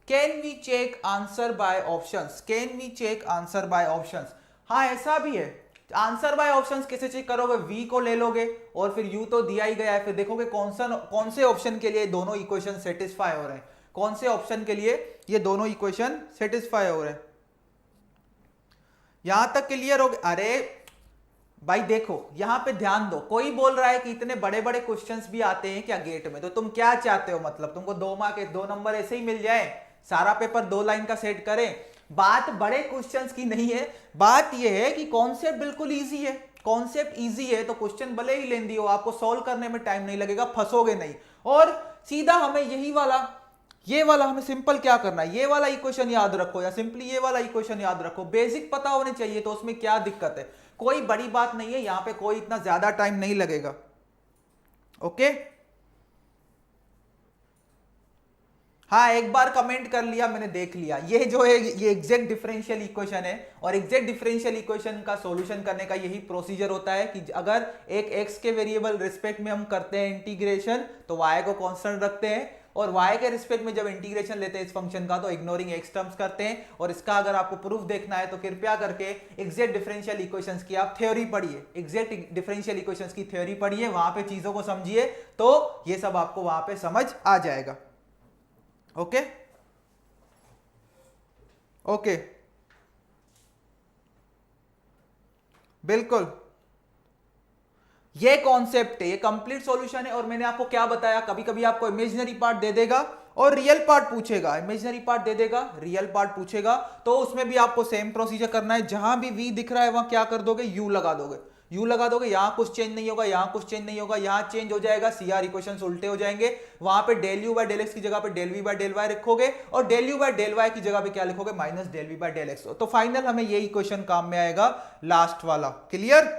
Can we check answer by options? Can we check answer by options? हाँ ऐसा भी है। आंसर बाय ऑप्शंस कैसे check करोगे, v को ले लोगे और फिर u तो दिया ही गया है, फिर देखोगे कौन से ऑप्शन के लिए दोनों इक्वेशन सेटिस्फाई हो रहे हैं, कौन से ऑप्शन के लिए ये दोनों इक्वेशन सेटिस्फाई हो रहे हैं। यहां तक क्लियर हो गया। अरे भाई देखो यहां पे ध्यान दो, कोई बोल रहा है कि इतने बड़े बड़े क्वेश्चंस भी आते हैं क्या गेट में, तो तुम क्या चाहते हो, मतलब तुमको 2 मार्क 2 नंबर ऐसे ही मिल जाए, सारा पेपर 2 लाइन का सेट करें। बात बड़े क्वेश्चंस की नहीं है, बात यह है कि कॉन्सेप्ट बिल्कुल इजी है। कॉन्सेप्ट इजी है तो क्वेश्चन भले ही लेंदी हो, आपको सॉल्व करने में टाइम नहीं लगेगा, फंसोगे नहीं। और सीधा हमें यही वाला, ये वाला हमें सिंपल क्या करना है, ये वाला इक्वेशन याद रखो या सिंपली ये वाला इक्वेशन याद रखो। बेसिक पता होने चाहिए, तो उसमें क्या दिक्कत है, कोई बड़ी बात नहीं है, यहां पे कोई इतना ज्यादा टाइम नहीं लगेगा। ओके हाँ, एक बार कमेंट कर लिया मैंने, देख लिया। ये जो है ये एग्जैक्ट डिफरेंशियल इक्वेशन है, और एग्जैक्ट डिफरेंशियल इक्वेशन का सॉल्यूशन करने का यही प्रोसीजर होता है कि अगर एक x के वेरिएबल रिस्पेक्ट में हम करते हैं इंटीग्रेशन, तो y को कांस्टेंट रखते हैं, और y के रिस्पेक्ट में जब इंटीग्रेशन लेते हैं इस फंक्शन का, तो इग्नोरिंग x टर्म्स करते हैं। और इसका अगर आपको प्रूफ देखना है तो कृपया करके एग्जैक्ट डिफरेंशियल इक्वेशंस की आप थ्योरी पढ़िए, एग्जैक्ट डिफरेंशियल इक्वेशंस की थ्योरी पढ़िए, वहां पे चीजों को समझिए, तो ये सब आपको वहां पे समझ आ जाएगा। ओके ओके बिल्कुल, ये कॉन्सेप्ट है, ये कंप्लीट सॉल्यूशन है। और मैंने आपको क्या बताया, कभी कभी आपको इमेजिनरी पार्ट दे देगा और रियल पार्ट पूछेगा, इमेजिनरी पार्ट दे देगा, रियल पार्ट पूछेगा, तो उसमें भी आपको सेम प्रोसीजर करना है। जहां भी v दिख रहा है वहां क्या कर दोगे, u लगा दोगे, u लगा दोगे, यहां कुछ चेंज नहीं होगा, यहां कुछ चेंज नहीं होगा, यहां चेंज हो जाएगा, CR इक्वेशंस उल्टे हो जाएंगे। वहां पे del u by del x की जगह पे del v by del y रखोगे, और del u by del y की जगह पे क्या लिखोगे, minus del v by del x। तो फाइनल हमें ये इक्वेशन काम में आएगा, लास्ट वाला। क्लियर?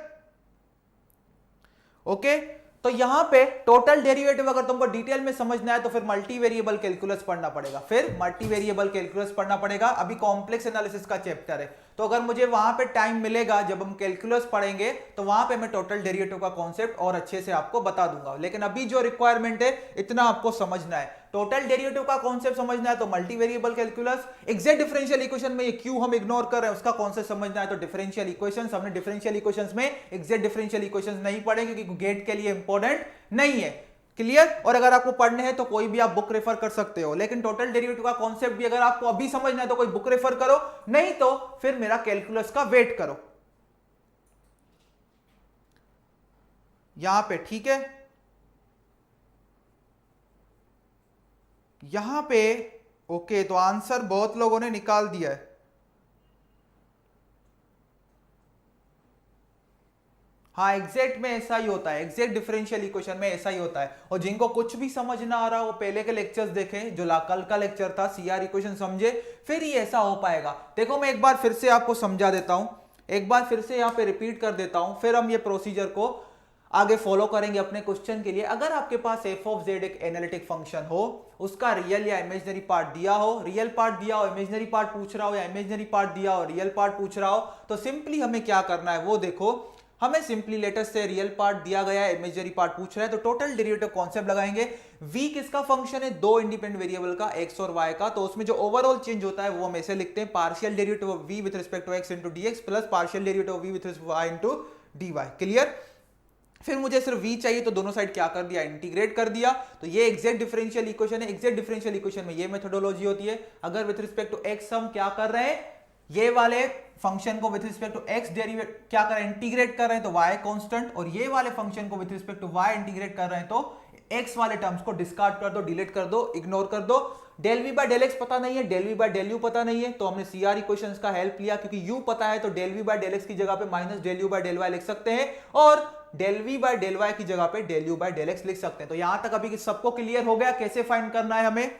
ओके तो यहां पे टोटल डेरिवेटिव अगर तुमको डिटेल में समझना है तो फिर मल्टी वेरिएबल कैलकुलस पढ़ना पड़ेगा, फिर मल्टी वेरिएबल कैलकुलस पढ़ना पड़ेगा। अभी कॉम्प्लेक्स एनालिसिस का चैप्टर है, तो अगर मुझे वहां पे टाइम मिलेगा जब हम कैलकुलस पढ़ेंगे, तो वहां पे मैं टोटल डेरिवेटिव का कॉन्सेप्ट और अच्छे से आपको बता दूंगा। लेकिन अभी जो रिक्वायरमेंट है इतना आपको समझना है, टोटल डेरिवेटिव का कॉन्सेप्ट समझना है तो multi variable calculus, exact differential equation में ये क्यों हम इग्नोर कर रहे हैं उसका कॉन्सेप्ट समझना है तो डिफरेंशियल इक्वेशंस। हमने डिफरेंशियल इक्वेशंस में एग्जैक्ट डिफरेंशियल इक्वेशंस नहीं पढ़े क्योंकि गेट के लिए इंपॉर्टेंट नहीं है। क्लियर? और अगर आपको पढ़ने हैं तो कोई भी आप बुक रेफर कर सकते हो, लेकिन टोटल डेरिवेटिव का कॉन्सेप्ट भी अगर आपको अभी समझना है तो कोई बुक रेफर करो, नहीं तो फिर मेरा कैलकुलस का वेट करो यहां पे। ठीक है, यहां पे ओके, तो आंसर बहुत लोगों ने निकाल दिया है। हाँ, एग्जैक्ट में ऐसा ही होता है, एग्जैक्ट डिफरेंशियल इक्वेशन में ऐसा ही होता है। और जिनको कुछ भी समझ ना आ रहा वो पहले के लेक्चर्स देखें, जो कल का लेक्चर था CR इक्वेशन समझे, फिर ही ऐसा हो पाएगा। देखो मैं एक बार फिर से आपको समझा देता हूं, एक बार फिर से यहां पे रिपीट कर देता हूं, फिर हम ये प्रोसीजर को आगे फॉलो करेंगे अपने क्वेश्चन के लिए। अगर आपके पास f ऑफ z एक एनालिटिक फंक्शन हो, उसका रियल या इमेजिनरी पार्ट दिया हो, रियल पार्ट दिया हो इमेजिनरी पार्ट पूछ रहा हो, या इमेजिनरी पार्ट दिया हो रियल पार्ट पूछ रहा हो, तो सिंपली हमें क्या करना है वो देखो। हमें सिंपली लेटेस्ट से रियल पार्ट दिया गया है, इमेजिनरी पार्ट पूछ रहा है, तो टोटल डेरिवेटिव कॉन्सेप्ट लगाएंगे। v किसका फंक्शन है, दो इंडिपेंडेंट वेरिएबल का, x और y का, तो उसमें जो ओवरऑल चेंज होता है वो हम ऐसे लिखते हैं, partial derivative of v with respect to x into dx plus partial derivative of v with respect to y into dy। Clear? फिर मुझे सिर्फ v चाहिए तो दोनों साइड क्या कर दिया, इंटीग्रेट कर दिया। तो ये एग्जैक्ट डिफरेंशियल इक्वेशन है। एग्जैक्ट डिफरेंशियल इक्वेशन में ये मेथोडोलॉजी होती है। अगर विद रिस्पेक्ट टू x हम क्या कर रहे हैं, ये वाले फंक्शन को with respect to x derivate क्या कर रहे हैं, इंटीग्रेट कर रहे हैं, तो y कांस्टेंट, और ये वाले फंक्शन को with respect to y integrate कर रहे हैं तो x वाले टर्म्स को डिस्कार्ड कर दो, डिलीट कर दो, इग्नोर कर दो। del v by del x पता नहीं है, del v by del u पता नहीं है, तो हमने CR इक्वेशंस का हेल्प लिया, क्योंकि u पता है तो del v by del x की जगह पे minus del u by del y लिख सकते हैं, और del v by del y की जगह पे del u by del x लिख सकते हैं। तो यहां तक अभी सबको क्लियर हो गया कैसे फाइंड करना है हमें?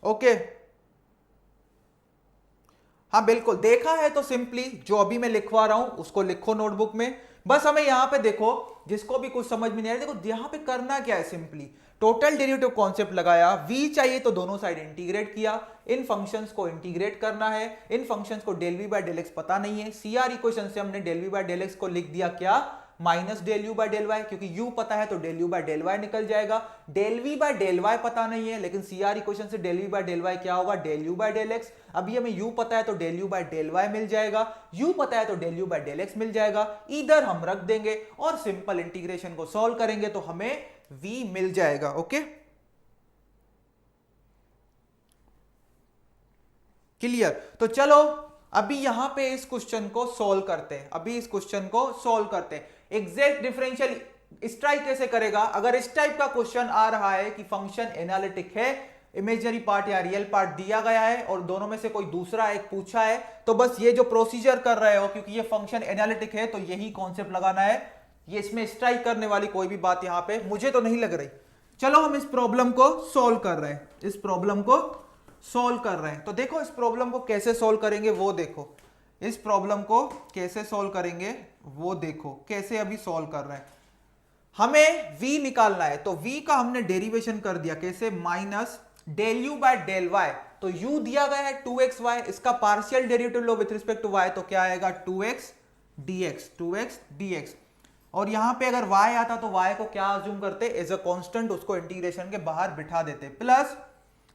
ओके हाँ बिल्कुल, देखा है तो सिंपली जो अभी मैं लिखवा रहा हूं उसको लिखो नोटबुक में। बस हमें यहां पे देखो, जिसको भी कुछ समझ में नहीं आ रहा, देखो यहां पे करना क्या है, सिंपली टोटल डेरिवेटिव कॉन्सेप्ट लगाया, v चाहिए तो दोनों साइड इंटीग्रेट किया, इन फंक्शंस को इंटीग्रेट करना है, इन फंक्शंस को del v by del x पता नहीं है, CR इक्वेशन से हमने del v by del x को लिख दिया क्या, minus del u by del y, क्योंकि u पता है तो del u by del y निकल जाएगा। del v by del y पता नहीं है, लेकिन CR इक्वेशन से del v by del y क्या होगा, del u by del x। अभी हमें u पता है तो del u by del y मिल जाएगा, u पता है तो del u by del x मिल जाएगा, इधर हम रख देंगे और सिंपल इंटीग्रेशन को सॉल्व करेंगे तो हमें v मिल जाएगा। Okay clear? तो चलो अभी यहां पे इस क्वेश्चन को सॉल्व करते हैं, अभी इस क्वेश्चन को सॉल्व करते हैं। एग्जैक्ट डिफरेंशियल स्ट्राइक कैसे करेगा, अगर इस टाइप का क्वेश्चन आ रहा है कि फंक्शन एनालिटिक है, इमेजिनरी पार्ट या रियल पार्ट दिया गया है और दोनों में से कोई दूसरा एक पूछा है, तो बस ये जो प्रोसीजर कर रहे हो, क्योंकि ये फंक्शन एनालिटिक है तो यही कॉन्सेप्ट लगाना है। ये इसमें स्ट्राइक करने वाली कोई भी बात यहां पे मुझे तो नहीं लग रही। चलो हम इस प्रॉब्लम को सॉल्व कर रहे हैं, इस प्रॉब्लम को सॉल्व कर रहे हैं। तो देखो इस प्रॉब्लम को कैसे सॉल्व करेंगे वो देखो, इस प्रॉब्लम को कैसे सॉल्व करेंगे वो देखो, कैसे अभी सॉल्व कर रहे हैं। हमें v निकालना है, तो v का हमने डेरिवेशन कर दिया कैसे, minus del u by del y। तो u दिया गया है 2xy, इसका पार्शियल डेरिवेटिव लो विथ रिस्पेक्ट टू y, तो क्या आएगा 2x dx। और यहां पे अगर y आता तो y को क्या अज्यूम करते, एज अ कांस्टेंट, उसको इंटीग्रेशन के बाहर बिठा देते, plus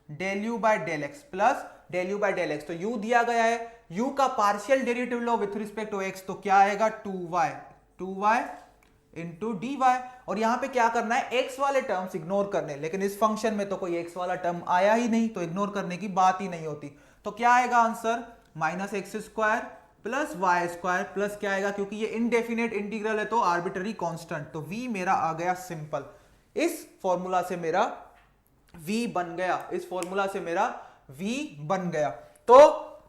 del u by del x, plus del u by del x। तो u दिया गया है, u का पार्शियल डेरिवेटिव लो विथ रिस्पेक्ट टू x, तो क्या आएगा 2y इंटू डी वाई। और यहां पे क्या करना है, x वाले टर्म्स इग्नोर करने, लेकिन इस फंक्शन में तो कोई x वाला टर्म आया ही नहीं, तो इग्नोर करने की बात ही नहीं होती। तो क्या आएगा answer, minus x square plus y square plus क्या आएगा, क्योंकि ये इनडेफिनेट इंटीग्रल है तो आर्बिट्ररी कांस्टेंट, तो v मेरा आ गया सिंपल। इस फॉर्मूला से मेरा v बन गया, इस फॉर्मूला से मेरा v बन गया। तो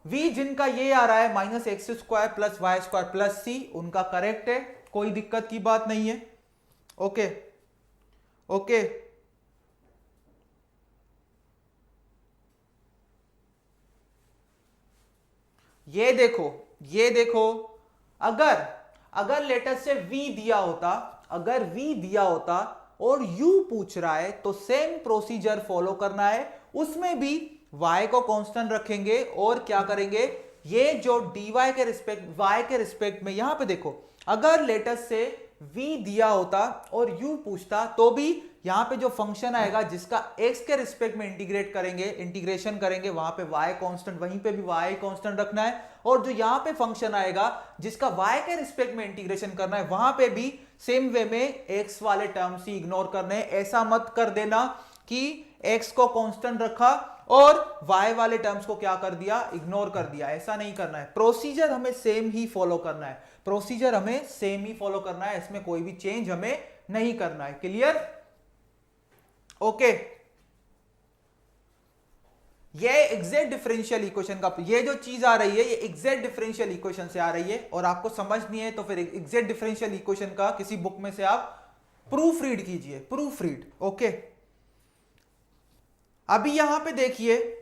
v जिनका ये आ रहा है minus x square plus y square plus c, उनका करेक्ट है, कोई दिक्कत की बात नहीं है। ओके ओके, ये देखो अगर लेटर से v दिया होता, अगर v दिया होता और u पूछ रहा है, तो सेम प्रोसीजर फॉलो करना है, उसमें भी y को कांस्टेंट रखेंगे और क्या करेंगे, ये जो dy के रिस्पेक्ट y के रिस्पेक्ट में, यहां पे देखो अगर लेटर से v दिया होता और u पूछता, तो भी यहां पे जो फंक्शन आएगा जिसका x के रिस्पेक्ट में इंटीग्रेशन करेंगे, वहां पे y कांस्टेंट, वहीं पे भी y कांस्टेंट रखना है। और जो यहां पे फंक्शन आएगा जिसका y के रिस्पेक्ट में इंटीग्रेशन करना है, वहां पे भी सेम वे में x वाले टर्म्स ही इग्नोर करने हैं। ऐसा मत कर देना कि x को कांस्टेंट रखा और y वाले टर्म्स को क्या कर दिया, इग्नोर कर दिया, ऐसा नहीं करना है। प्रोसीजर हमें सेम ही फॉलो करना है, प्रोसीजर हमें सेम ही फॉलो करना है, इसमें कोई भी चेंज हमें नहीं करना है। क्लियर? ओके, ये एग्जैक्ट डिफरेंशियल इक्वेशन का, ये जो चीज आ रही है ये एग्जैक्ट डिफरेंशियल इक्वेशन से आ रही है, और आपको समझ नहीं है तो फिर एग्जैक्ट डिफरेंशियल इक्वेशन का किसी बुक में से आप प्रूफ रीड कीजिए, प्रूफ रीड। ओके, अभी यहां पे देखिए,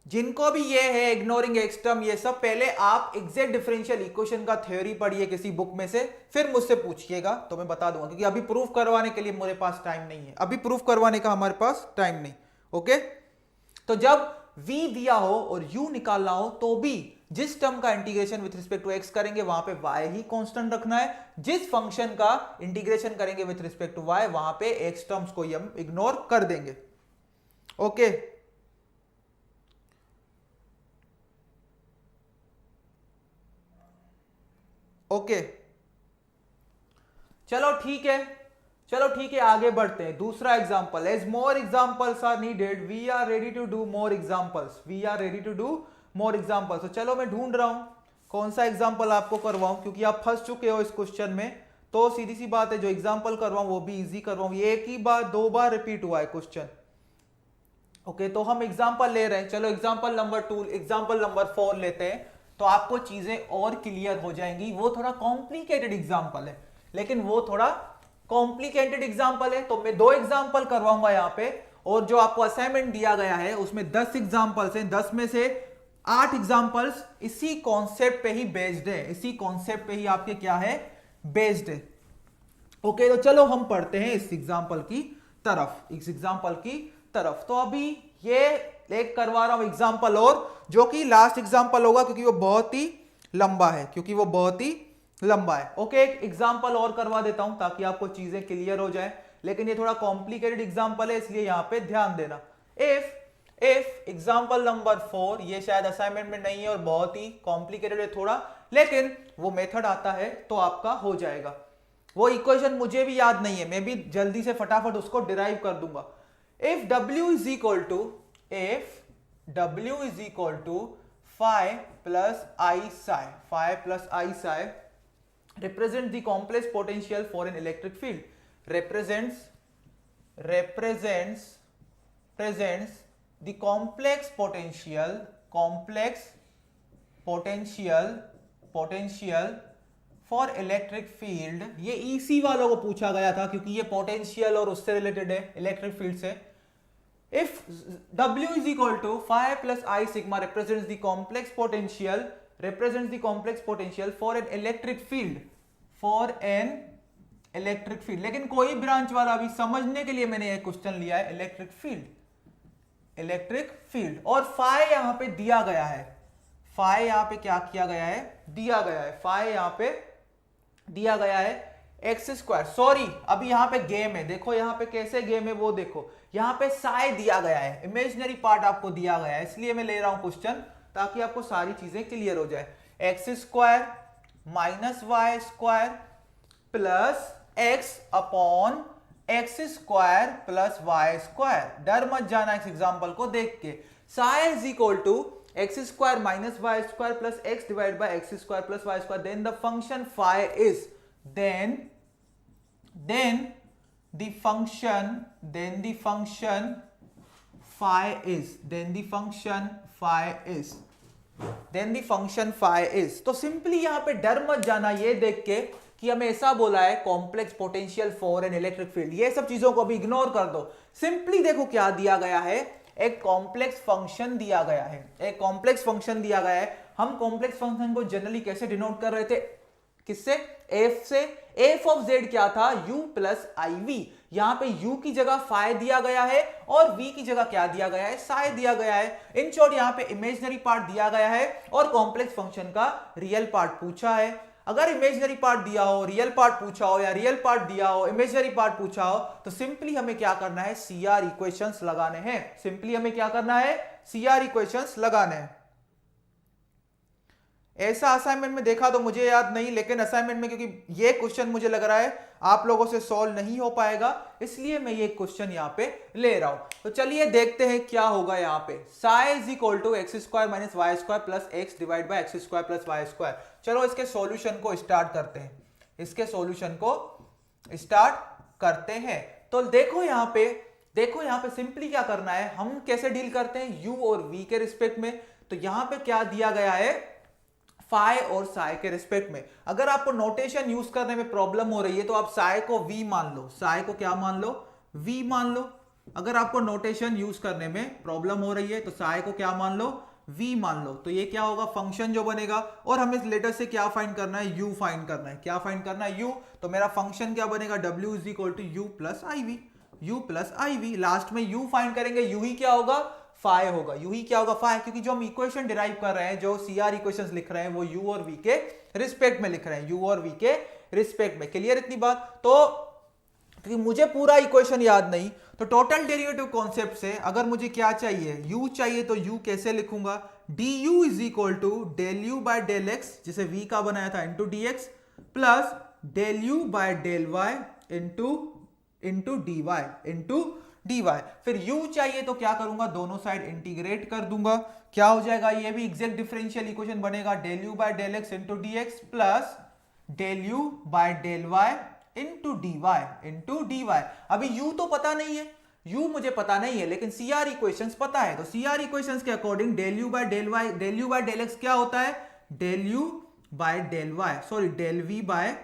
जिनको भी ये है इग्नोरिंग एक्स टर्म, ये सब पहले आप एग्जैक्ट डिफरेंशियल इक्वेशन का थ्योरी पढ़िए किसी बुक में से, फिर मुझसे पूछिएगा तो मैं बता दूंगा, क्योंकि अभी प्रूफ करवाने के लिए मेरे पास टाइम नहीं है, अभी प्रूफ करवाने का हमारे पास टाइम नहीं। ओके, तो जब v दिया हो और u निकालना हो, तो भी जिस टर्म का integration with respect to x करेंगे वहां पे y ही कांस्टेंट रखना है, जिस फंक्शन का इंटीग्रेशन करेंगे विथ रिस्पेक्ट टू y, वहां पे x टर्म्स को हम इग्नोर कर देंगे। ओके, ओके, चलो ठीक है, आगे बढ़ते हैं। दूसरा example, as more examples are needed we are ready to do more examples, तो चलो मैं ढूंढ रहा हूं कौन सा एग्जांपल आपको करवाऊं, क्योंकि आप फंस चुके हो इस क्वेश्चन में, तो सीधी सी बात है जो एग्जांपल करवाऊं वो भी इजी करवाऊं, ये एक ही बार 2 बार रिपीट हुआ है क्वेश्चन। ओके, तो हम एग्जांपल ले रहे हैं, चलो एग्जांपल नंबर 4 लेते हैं, तो आपको चीजें और क्लियर हो जाएंगी। वो थोड़ा कॉम्प्लिकेटेड एग्जांपल है, लेकिन वो थोड़ा कॉम्प्लिकेटेड एग्जांपल है, तो मैं 2 एग्जांपल करवाऊंगा यहां पे, और जो आपको असाइनमेंट दिया गया है उसमें 10 एग्जांपल्स हैं, 10 में से 8 एग्जांपल्स इसी कॉन्सेप्ट पे ही बेस्ड है, इसी कॉन्सेप्ट पे ही आपके क्या है, बेस्ड है। ओके, तो चलो हम पढ़ते हैं इस एग्जांपल की तरफ। तो अभी ये एक करवा रहा हूं एग्जांपल और, जो कि लास्ट एग्जांपल होगा क्योंकि वो बहुत ही लंबा है, ओके, एक एग्जांपल और करवा देता हूं ताकि आपको चीजें क्लियर हो जाए, लेकिन ये थोड़ा कॉम्प्लिकेटेड एग्जांपल है, इसलिए यहां पे ध्यान देना। इफ एग्जांपल नंबर 4, ये शायद असाइनमेंट में नहीं है और बहुत ही कॉम्प्लिकेटेड है थोड़ा, लेकिन वो मेथड आता है तो आपका हो जाएगा। वो इक्वेशन मुझे भी याद नहीं है, मैं भी जल्दी से फटाफट उसको डिराइव कर दूंगा। If W is equal to phi plus I psi represents the complex potential for an electric field, represents represents the complex potential for electric field. ये ईसी वालों को पूछा गया था क्योंकि ये पोटेंशियल और उससे रिलेटेड है, इलेक्ट्रिक फील्ड से। If W is equal to phi plus I sigma represents the complex potential for an electric field, लेकिन कोई ब्रांच वाला अभी समझने के लिए मैंने एक क्वेश्चन लिया है इलेक्ट्रिक फील्ड और फाई यहां पे दिया गया है। फाई यहां पे क्या किया गया है, दिया गया है, फाई यहां पे दिया गया है एक्स स्क्वायर। सॉरी, अभी यहां पे गेम है, देखो यहां पे कैसे गेम है वो देखो, यहां पे साई दिया गया है, इमेजिनरी पार्ट आपको दिया गया है, इसलिए मैं ले रहा हूं क्वेश्चन ताकि आपको सारी चीजें क्लियर हो जाए। X square minus y square plus x upon x square plus y square. डर मत जाना इस एग्जांपल को देख के। Psi is equal to x square minus y square plus x divide by x square plus y square, then the function phi is then the function phi is तो simply यहां पे डर मत जाना ये देख के कि हमें ऐसा बोला है complex potential for an electric field, ये सब चीजों को अभी इग्नोर कर दो। सिंपली देखो क्या दिया गया है, एक कॉम्प्लेक्स फंक्शन दिया गया है। हम कॉम्प्लेक्स फंक्शन को जनरली कैसे डिनोट कर रहे थे, किससे, एफ से। एफ ऑफ जेड क्या था, u प्लस आई वी। यहां पे u की जगह फाई दिया गया है और v की जगह क्या दिया गया है, साई दिया गया है। इन शॉर्ट यहां पे इमेजिनरी पार्ट दिया गया है और कॉम्प्लेक्स फंक्शन का रियल पार्ट पूछा है। अगर इमेजिनरी पार्ट दिया हो, रियल पार्ट पूछा हो, या रियल पार्ट दिया हो, इमेजिनरी पार्ट पूछा हो, तो सिंपली हमें क्या करना है, सीआर इक्वेशंस लगाने हैं। ऐसा असाइनमेंट में देखा तो मुझे याद नहीं, लेकिन असाइनमेंट में क्योंकि ये क्वेश्चन मुझे लग रहा है आप लोगों से सॉल्व नहीं हो पाएगा, इसलिए मैं ये क्वेश्चन यहां पे ले रहा हूं। तो चलिए देखते हैं क्या होगा यहां पे। Psi is equal to x square minus y square plus x divide by x square plus y square. चलो इसके सॉल्यूशन को स्टार्ट करते हैं। तो देखो यहां पे सिंपली क्या करना है, हम कैसे डील करते हैं u और v के रिस्पेक्ट में। तो यहां पे क्या दिया गया है, फाई और साई के रिस्पेक्ट में। अगर आपको नोटेशन यूज करने में प्रॉब्लम हो रही है तो आप साई को v मान लो, साई को क्या मान लो, v मान लो। अगर आपको नोटेशन यूज करने में प्रॉब्लम हो रही है तो साई को क्या मान लो, v मान लो। तो ये क्या होगा, फंक्शन जो बनेगा, और हमें लेटर से क्या फाइंड करना है, u फाइंड करना है। क्या फाइंड करना है, u। तो मेरा फंक्शन क्या बनेगा, w is equal to u plus i v. Last में u फाइंड करेंगे, u ही क्या होगा, फाई होगा। u ही क्या होगा, फाई, क्योंकि जो हम इक्वेशन डिराइव कर रहे हैं, जो सीआर इक्वेशंस लिख रहे हैं, वो u और v के रिस्पेक्ट में लिख रहे हैं, u और v के रिस्पेक्ट में। क्लियर इतनी बात। तो क्योंकि मुझे पूरा इक्वेशन याद नहीं, तो टोटल डेरिवेटिव कॉन्सेप्ट से अगर मुझे क्या चाहिए, u चाहिए, तो u कैसे लिखूंगा, du is equal to del u by del x, जिसे v का बनाया था, into dx plus del u by del y into dy। फिर u चाहिए तो क्या करूंगा, दोनों साइड इंटीग्रेट कर दूंगा। क्या हो जाएगा, ये भी एग्जैक्ट डिफरेंशियल इक्वेशन बनेगा, del u by del x into dx plus del u by del y into dy। अभी u तो पता नहीं है, u मुझे पता नहीं है, लेकिन सीआर इक्वेशंस पता है। तो सीआर इक्वेशंस के according del u by del x क्या होता है, del u by del y, sorry del v by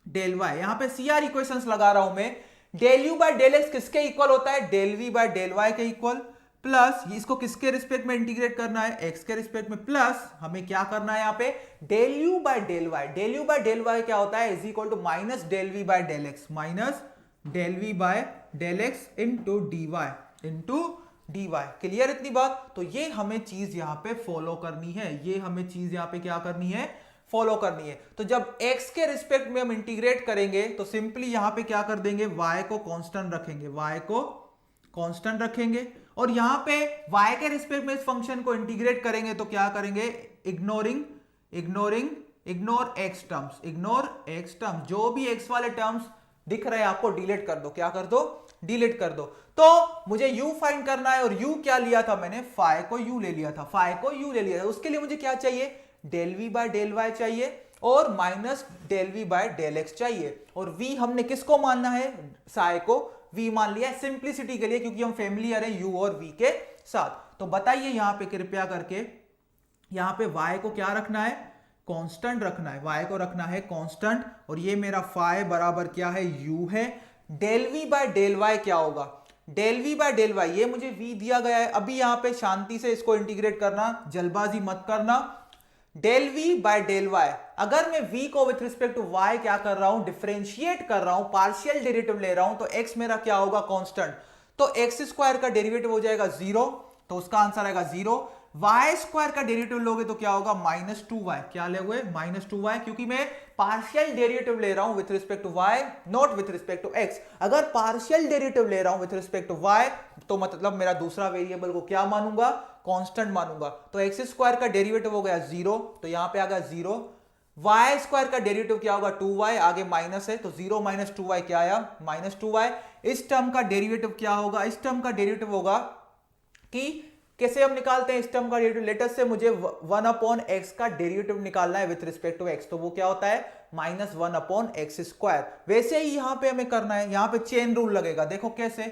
del y. यहां पे सीआर इक्वेशंस लगा रहा हूं मैं। Del u by del x किसके इक्वल होता है, del v by del y के इक्वल, प्लस इसको किसके रिस्पेक्ट में इंटीग्रेट करना है, एक्स के रिस्पेक्ट में, प्लस हमें क्या करना है यहां पे, del u by del y. Del u by del y क्या होता है, is equal to minus del v by del x, into dy। Clear इतनी बात। तो ये हमें चीज यहां पे फॉलो करनी है, फॉलो करनी है। तो जब x के रिस्पेक्ट में हम इंटीग्रेट करेंगे तो सिंपली यहां पे क्या कर देंगे, y को कांस्टेंट रखेंगे, और यहां पे y के रिस्पेक्ट में इस फंक्शन को इंटीग्रेट करेंगे तो क्या करेंगे, इग्नोर x टर्म्स, जो भी x वाले टर्म्स दिख रहे हैं आपको डिलीट कर दो। क्या कर दो, डिलीट कर दो। तो मुझे u फाइंड करना है, और u क्या लिया था मैंने, फाई को u ले लिया था, उसके लिए मुझे क्या चाहिए, del v by del y चाहिए और minus del v by del x चाहिए। और v हमने किसको मानना है, साई को v मान लिया है सिंप्लिसिटी के लिए, क्योंकि हम फैमिलियर हैं u और v के साथ। तो बताइए यहां पे कृपया करके, यहां पे y को क्या रखना है, कांस्टेंट रखना है, y को रखना है कांस्टेंट, और ये मेरा फाई बराबर क्या है, u है। Del v bye del y क्या होगा, डेल v बाय डेल y, ये मुझे v दिया गया है, अभी यहां पे शांति से इसको इंटीग्रेट करना, जल्दबाजी मत करना। Del v bye del y, अगर मैं v को विथ रिस्पेक्ट टू y क्या कर रहा हूं, डिफरेंशिएट कर रहा हूं, पार्शियल डेरिवेटिव ले रहा हूं, तो x मेरा क्या होगा, कांस्टेंट, तो x स्क्वायर का डेरिवेटिव हो जाएगा 0, तो उसका आंसर आएगा 0। y स्क्वायर का डेरिवेटिव लोगे तो क्या होगा, -2y, क्या ले हुए, -2y, क्योंकि मैं पार्शियल डेरिवेटिव ले रहा हूं with respect to y, not with respect to x। अगर पार्शियल डेरिवेटिव ले रहा हूं विथ रिस्पेक्ट टू y, तो मतलब मेरा दूसरा वेरिएबल को क्या मानूंगा, कांस्टेंट मानूंगा। तो x स्क्वायर का डेरिवेटिव हो गया 0, तो यहां पे आ गया 0। y स्क्वायर का डेरिवेटिव क्या होगा, 2y, आगे माइनस है, तो 0 माइनस 2y क्या आया, -2y। इस टर्म का डेरिवेटिव क्या होगा, इस टर्म का डेरिवेटिव होगा कि कैसे हम निकालते हैं इस टर्म का डेरिवेटिव, लेटर से मुझे 1/x का डेरिवेटिव निकालना है विथ रिस्पेक्ट टू x, तो वो क्या होता है, -1/x स्क्वायर। वैसे ही यहां पे हमें करना है, यहां पे चेन रूल लगेगा, देखो कैसे,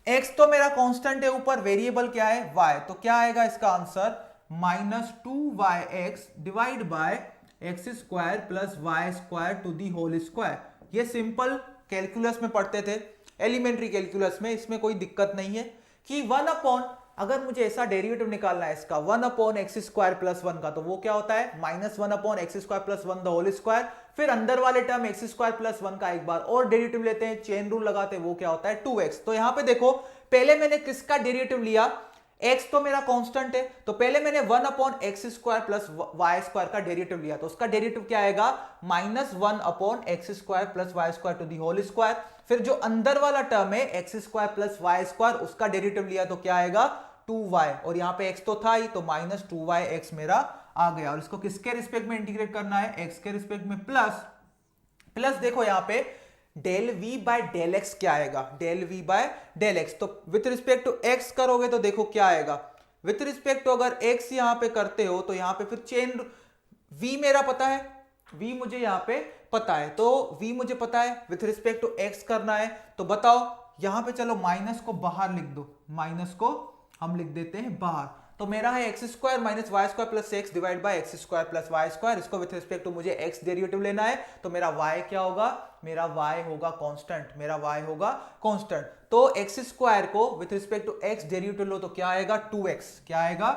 x तो मेरा कांस्टेंट है ऊपर, वेरिएबल क्या है, y, तो क्या आएगा इसका answer, -2yx divide by x square plus y square to the whole square. ये सिंपल कैलकुलस में पढ़ते थे, एलिमेंट्री कैलकुलस में, इसमें कोई दिक्कत नहीं है कि 1/, अगर मुझे ऐसा डेरिवेटिव निकालना है इसका 1/x स्क्वायर प्लस 1 का, तो वो क्या होता है, -1/x square plus 1 the whole square. फिर अंदर वाले टर्म x स्क्वायर प्लस 1 का एक बार और डेरिवेटिव लेते हैं, चेन रूल लगाते हैं, वो क्या होता है 2x। तो यहां पे देखो, पहले मैंने किसका डेरिवेटिव लिया, x तो मेरा कांस्टेंट है, तो पहले मैंने 1/x square plus y square का डेरिवेटिव लिया, तो उसका डेरिवेटिव क्या आएगा, -1/x square plus y square to the whole square. फिर जो अंदर वाला टर्म है x square plus y square, उसका डेरिवेटिव लिया, तो क्या आएगा 2y, और यहां पे x तो था ही, तो -2yx मेरा आ गया। और इसको किसके रिस्पेक्ट में इंटीग्रेट करना है, x के रिस्पेक्ट में, प्लस देखो यहां पे del v bye del x क्या आएगा, del v bye del x, तो विथ रिस्पेक्ट टू x करोगे तो देखो क्या आएगा, विथ रिस्पेक्ट टू अगर x यहां पे करते हो तो यहां पे फिर चेन, v मेरा पता है, v मुझे यहां पे पता है, तो v मुझे पता है, विथ रिस्पेक्ट टू x करना है, तो बताओ यहां पे, चलो माइनस को बाहर लिख दो, माइनस को हम लिख देते हैं बाहर, तो मेरा है x square minus y square plus x divide by x square plus y square. इसको विथ रिस्पेक्ट टू मुझे x डेरिवेटिव लेना है, तो मेरा y क्या होगा, मेरा y होगा कांस्टेंट, मेरा y होगा कांस्टेंट। तो x स्क्वायर को with respect to x derivative लो तो क्या आएगा 2x, क्या आएगा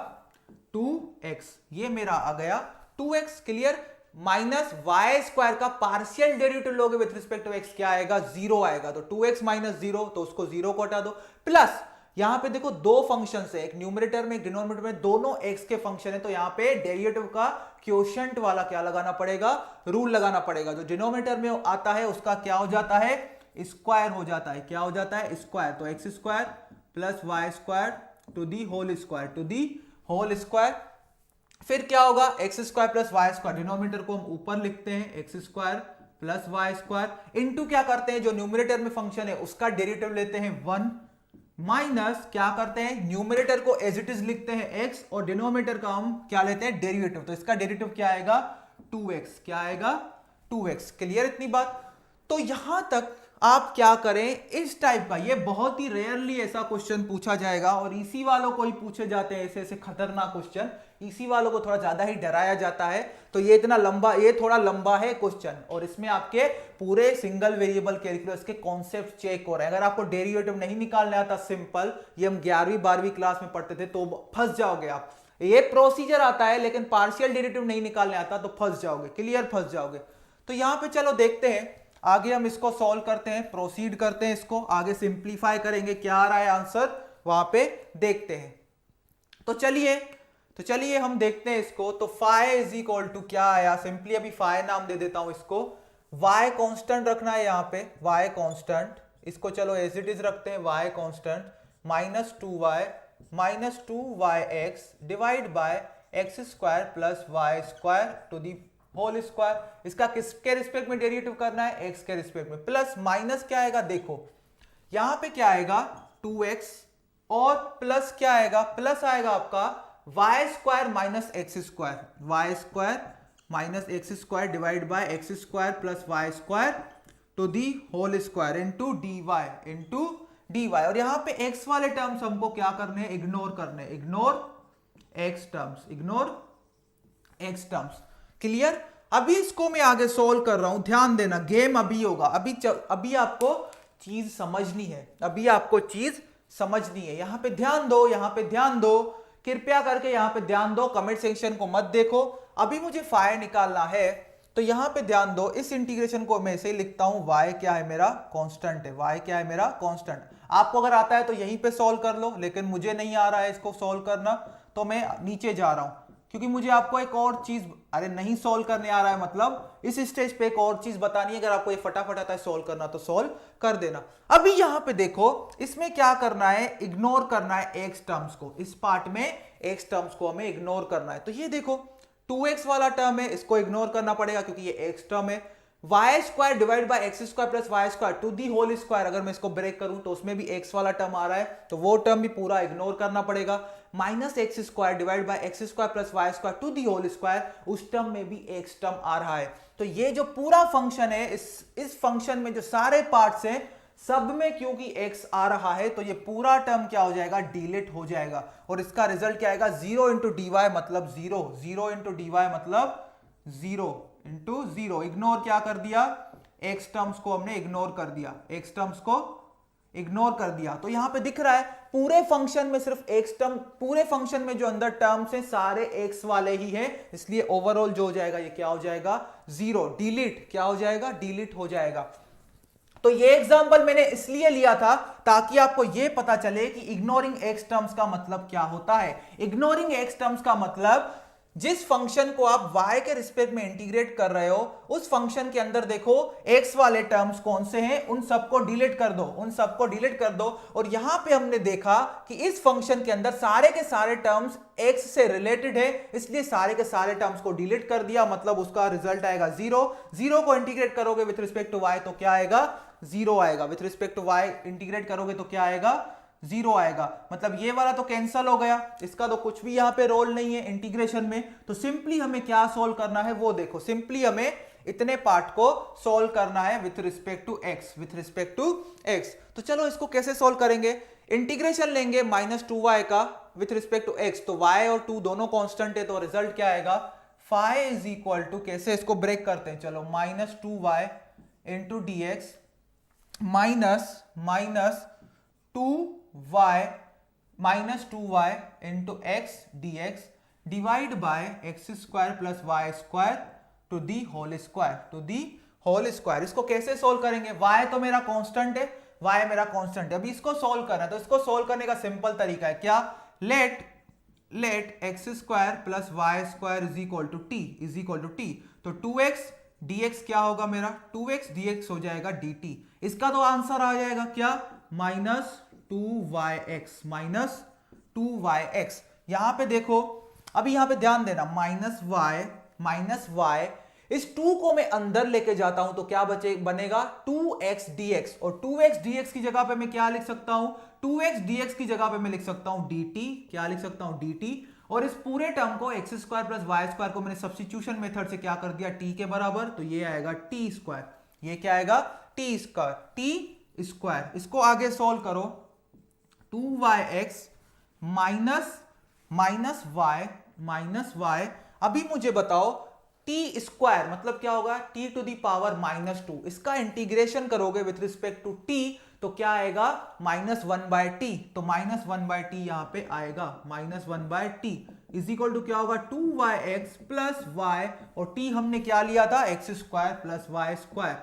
2x, ये मेरा आ गया 2x, clear. Minus y square का पार्शियल डेरिवेटिव लोगे विथ रिस्पेक्ट टू x, क्या आएगा 0 आएगा, तो 2x माइनस 0, तो उसको 0 को हटा दो। प्लस यहां पे देखो दो फंक्शन है, एक न्यूमरेटर में एक डिनोमिनेटर में, दोनों x के फंक्शन है, तो यहां पे डेरिवेटिव का क्वोशिएंट वाला क्या लगाना पड़ेगा, रूल लगाना पड़ेगा। जो डिनोमिनेटर में आता है उसका क्या हो जाता है, स्क्वायर हो जाता है, क्या हो जाता है स्क्वायर, तो x square plus y square to the whole square, to the whole square. फिर क्या होगा, x square plus y square, denominator को हम ऊपर लिखते हैं, x square plus y square, into क्या करते हैं, जो न्यूमरेटर में फंक्शन है उसका डेरिवेटिव लेते हैं 1, माइनस क्या करते हैं, न्यूमरेटर को एज इट इज लिखते हैं x, और डिनोमिनेटर का हम क्या लेते हैं डेरिवेटिव, तो इसका डेरिवेटिव क्या आएगा 2x, क्या आएगा 2x, क्लियर इतनी बात। तो यहां तक आप क्या करें, इस टाइप का, ये बहुत ही रेयरली ऐसा क्वेश्चन पूछा जाएगा, और इसी वालों को ही पूछे जाते हैं ऐसे ऐसे खतरनाक क्वेश्चन, इसी वालों को थोड़ा ज्यादा ही डराया जाता है। तो ये इतना लंबा, ये थोड़ा लंबा है क्वेश्चन, और इसमें आपके पूरे सिंगल वेरिएबल कैलकुलस के कॉन्सेप्ट चेक हो रहे हैं। अगर आपको डेरिवेटिव नहीं निकालने आता सिंपल, ये हम 11वीं 12वीं क्लास में पढ़ते थे, तो फंस जाओगे आप। ये प्रोसीजर आता है लेकिन पार्शियल डेरिवेटिव नहीं निकालने आता तो फंस जाओगे, क्लियर, फंस जाओगे। तो यहां पे चलो देखते हैं आगे, हम इसको सॉल्व करते हैं, प्रोसीड करते हैं, इसको आगे सिंप्लीफाई करेंगे, क्या आ रहा है आंसर वहां पे देखते हैं। तो चलिए हम देखते हैं इसको। तो फाई इज इक्वल टू क्या आया, सिंपली अभी फाई नाम दे देता हूं इसको, y कांस्टेंट रखना है यहाँ पे, y कांस्टेंट, इसको चलो एज इट इज रखते हैं, y constant -2y divide by x square plus y square to the whole square. इसका किसके रिस्पेक्ट में डेरिवेटिव करना है, x के रिस्पेक्ट में, प्लस माइनस क्या आएगा, देखो यहां पे क्या आएगा 2x, और प्लस क्या आएगा, प्लस आएगा आपका y square minus x square, y square minus x square divide by x square plus y square to the whole square into dy और यहां पे x वाले टर्म्स हमको क्या करने हैं, इग्नोर करने, इग्नोर x टर्म्स। क्लियर। अभी इसको मैं आगे सोल्व कर रहा हूं, ध्यान देना, गेम अभी होगा, अभी आपको चीज समझनी है, अभी आपको चीज समझनी है। यहां पे ध्यान दो, यहां पे ध्यान दो, कृपया करके यहां पे ध्यान दो, कमेंट सेक्शन को मत देखो। अभी मुझे फाई निकालना है, तो यहां पे ध्यान दो, इस इंटीग्रेशन को मैं ऐसे ही लिखता हूं, y क्या है मेरा, कांस्टेंट है, y क्या है मेरा, कांस्टेंट। आपको अगर आता है तो यहीं पे सॉल्व कर लो, लेकिन मुझे नहीं आ रहा है इसको सॉल्व करना, तो मैं नीचे जा रहा हूं, क्योंकि मुझे आपको एक और चीज, अरे नहीं सॉल्व करने आ रहा है मतलब इस स्टेज पे एक और चीज बतानी है। अगर आपको ये फटाफट आता है सॉल्व करना तो सॉल्व कर देना। अभी यहां पे देखो, इसमें क्या करना है, इग्नोर करना है एक्स टर्म्स को, इस पार्ट में एक्स टर्म्स को हमें इग्नोर करना है। तो ये देखो 2x वाला टर्म है, इसको इग्नोर करना पड़ेगा क्योंकि ये एक्स टर्म है। Y square divide by x square plus y square to the whole square, अगर मैं इसको ब्रेक करूं तो उसमें भी एक्स वाला टर्म आ रहा है, तो वो टर्म भी पूरा इग्नोर करना पड़ेगा। Minus x square divide by x square plus y square to the whole square, उस टर्म में भी एक्स टर्म आ रहा है। तो ये जो पूरा फंक्शन है, इस फंक्शन में जो सारे पार्ट्स हैं सब में क्योंकि x आ रहा है, तो ये पूरा टर्म क्या हो जाएगा, डिलीट हो जाएगा, और इसका रिजल्ट क्या आएगा, 0 इंटू डी वाई मतलब 0, 0 इंटू डी वाई मतलब 0 इंटू 0। इग्नोर क्या कर दिया, x टर्म्स को हमने इग्नोर कर दिया, x टर्म्स को इग्नोर कर दिया। तो यहां पे दिख रहा है पूरे फंक्शन में सिर्फ x टर्म, पूरे फंक्शन में जो अंदर टर्म्स हैं सारे x वाले ही हैं, इसलिए ओवरऑल जो हो जाएगा ये क्या हो जाएगा, 0, डिलीट, क्या हो जाएगा, डिलीट हो जाएगा। तो ये एग्जांपल मैंने इसलिए लिया था ताकि आपको ये पता चले कि इग्नोरिंग एक्स टर्म्स का मतलब क्या होता है। इग्नोरिंग एक्स टर्म्स का मतलब जिस फंक्शन को आप y के रिस्पेक्ट में इंटीग्रेट कर रहे हो, उस फंक्शन के अंदर देखो x वाले टर्म्स कौन से हैं, उन सबको डिलीट कर दो, उन सबको डिलीट कर दो। और यहां पे हमने देखा कि इस फंक्शन के अंदर सारे के सारे टर्म्स x से रिलेटेड है, इसलिए सारे के सारे टर्म्स को डिलीट कर दिया, मतलब उसका रिजल्ट आएगा 0। 0 को इंटीग्रेट करोगे विथ रिस्पेक्ट टू y तो क्या आएगा, 0 आएगा। With respect to y integrate करोगे तो क्या आएगा, 0 आएगा। मतलब ये वाला तो कैंसिल हो गया, इसका तो कुछ भी यहां पे रोल नहीं है इंटीग्रेशन में। तो सिंपली हमें क्या सॉल्व करना है वो देखो, सिंपली हमें इतने पार्ट को सॉल्व करना है with respect to x, with respect to x। तो चलो इसको कैसे सॉल्व करेंगे, इंटीग्रेशन लेंगे -2y का विथ रिस्पेक्ट टू x, तो y और 2 दोनों कांस्टेंट है, तो रिजल्ट क्या आएगा, फाई इज इक्वल टू, कैसे इसको ब्रेक करते हैं, चलो -2y into d x -2y into x dx divide by x square plus y square to the whole square. इसको कैसे सोल्व करेंगे, y तो मेरा कांस्टेंट है, y मेरा कांस्टेंट है। अभी इसको सोल्व करना है, तो इसको सोल्व करने का सिंपल तरीका है क्या, let x square plus y square is equal to t, तो 2x dx क्या होगा मेरा, 2x dx हो जाएगा dt। इसका तो आंसर आ जाएगा क्या, -2yx। यहां पे देखो, अभी यहां पे ध्यान देना, -y, इस 2 को मैं अंदर लेके जाता हूं तो क्या बनेगा 2x dx, और 2x dx की जगह पे मैं क्या लिख सकता हूं, 2x dx की जगह पे मैं लिख सकता हूं dt, क्या लिख सकता हूं dt। और इस पूरे टर्म को x square plus y square को मैंने सब्स्टिट्यूशन मेथड से क्या कर दिया, टी के बराबर, तो ये आएगा टी स्क्वायर, ये क्या आएगा, टी स्क्वायर। इसको आगे सॉल्व करो, 2yx माइनस y। अभी मुझे बताओ टी स्क्वायर मतलब क्या होगा, टी टू दी पावर -2, इसका इंटीग्रेशन करोगे विथ रिस्पेक्ट टू टी तो क्या आएगा, -1/t, तो -1/t यहां पे आएगा, -1/t इज इक्वल टू क्या होगा, 2yx प्लस y, और t हमने क्या लिया था, x square plus y square,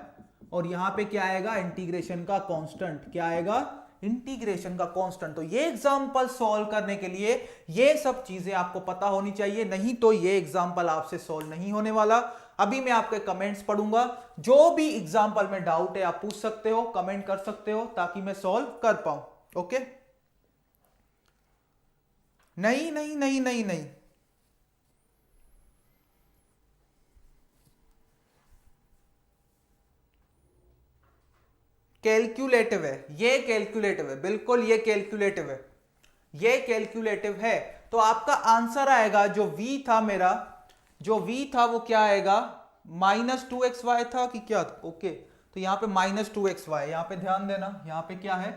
और यहां पे क्या आएगा, इंटीग्रेशन का कांस्टेंट, क्या आएगा, इंटीग्रेशन का कांस्टेंट। तो ये एग्जांपल सॉल्व करने के लिए ये सब चीजें आपको पता होनी चाहिए, नहीं तो ये एग्जांपल आपसे सॉल्व नहीं होने वाला। अभी मैं आपके कमेंट्स पढ़ूंगा, जो भी एग्जांपल में डाउट है आप पूछ सकते हो, कमेंट कर सकते हो, ताकि मैं सॉल्व कर पाऊं। ओके, नहीं, कैलकुलेटिव है, ये कैलकुलेटिव है, बिल्कुल ये कैलकुलेटिव है, ये कैलकुलेटिव है। तो आपका आंसर आएगा, जो v था मेरा, जो v था वो क्या आएगा, -2xy था कि क्या था, ओके। तो यहाँ पे -2xy, यहाँ पे ध्यान देना, यहाँ पे क्या है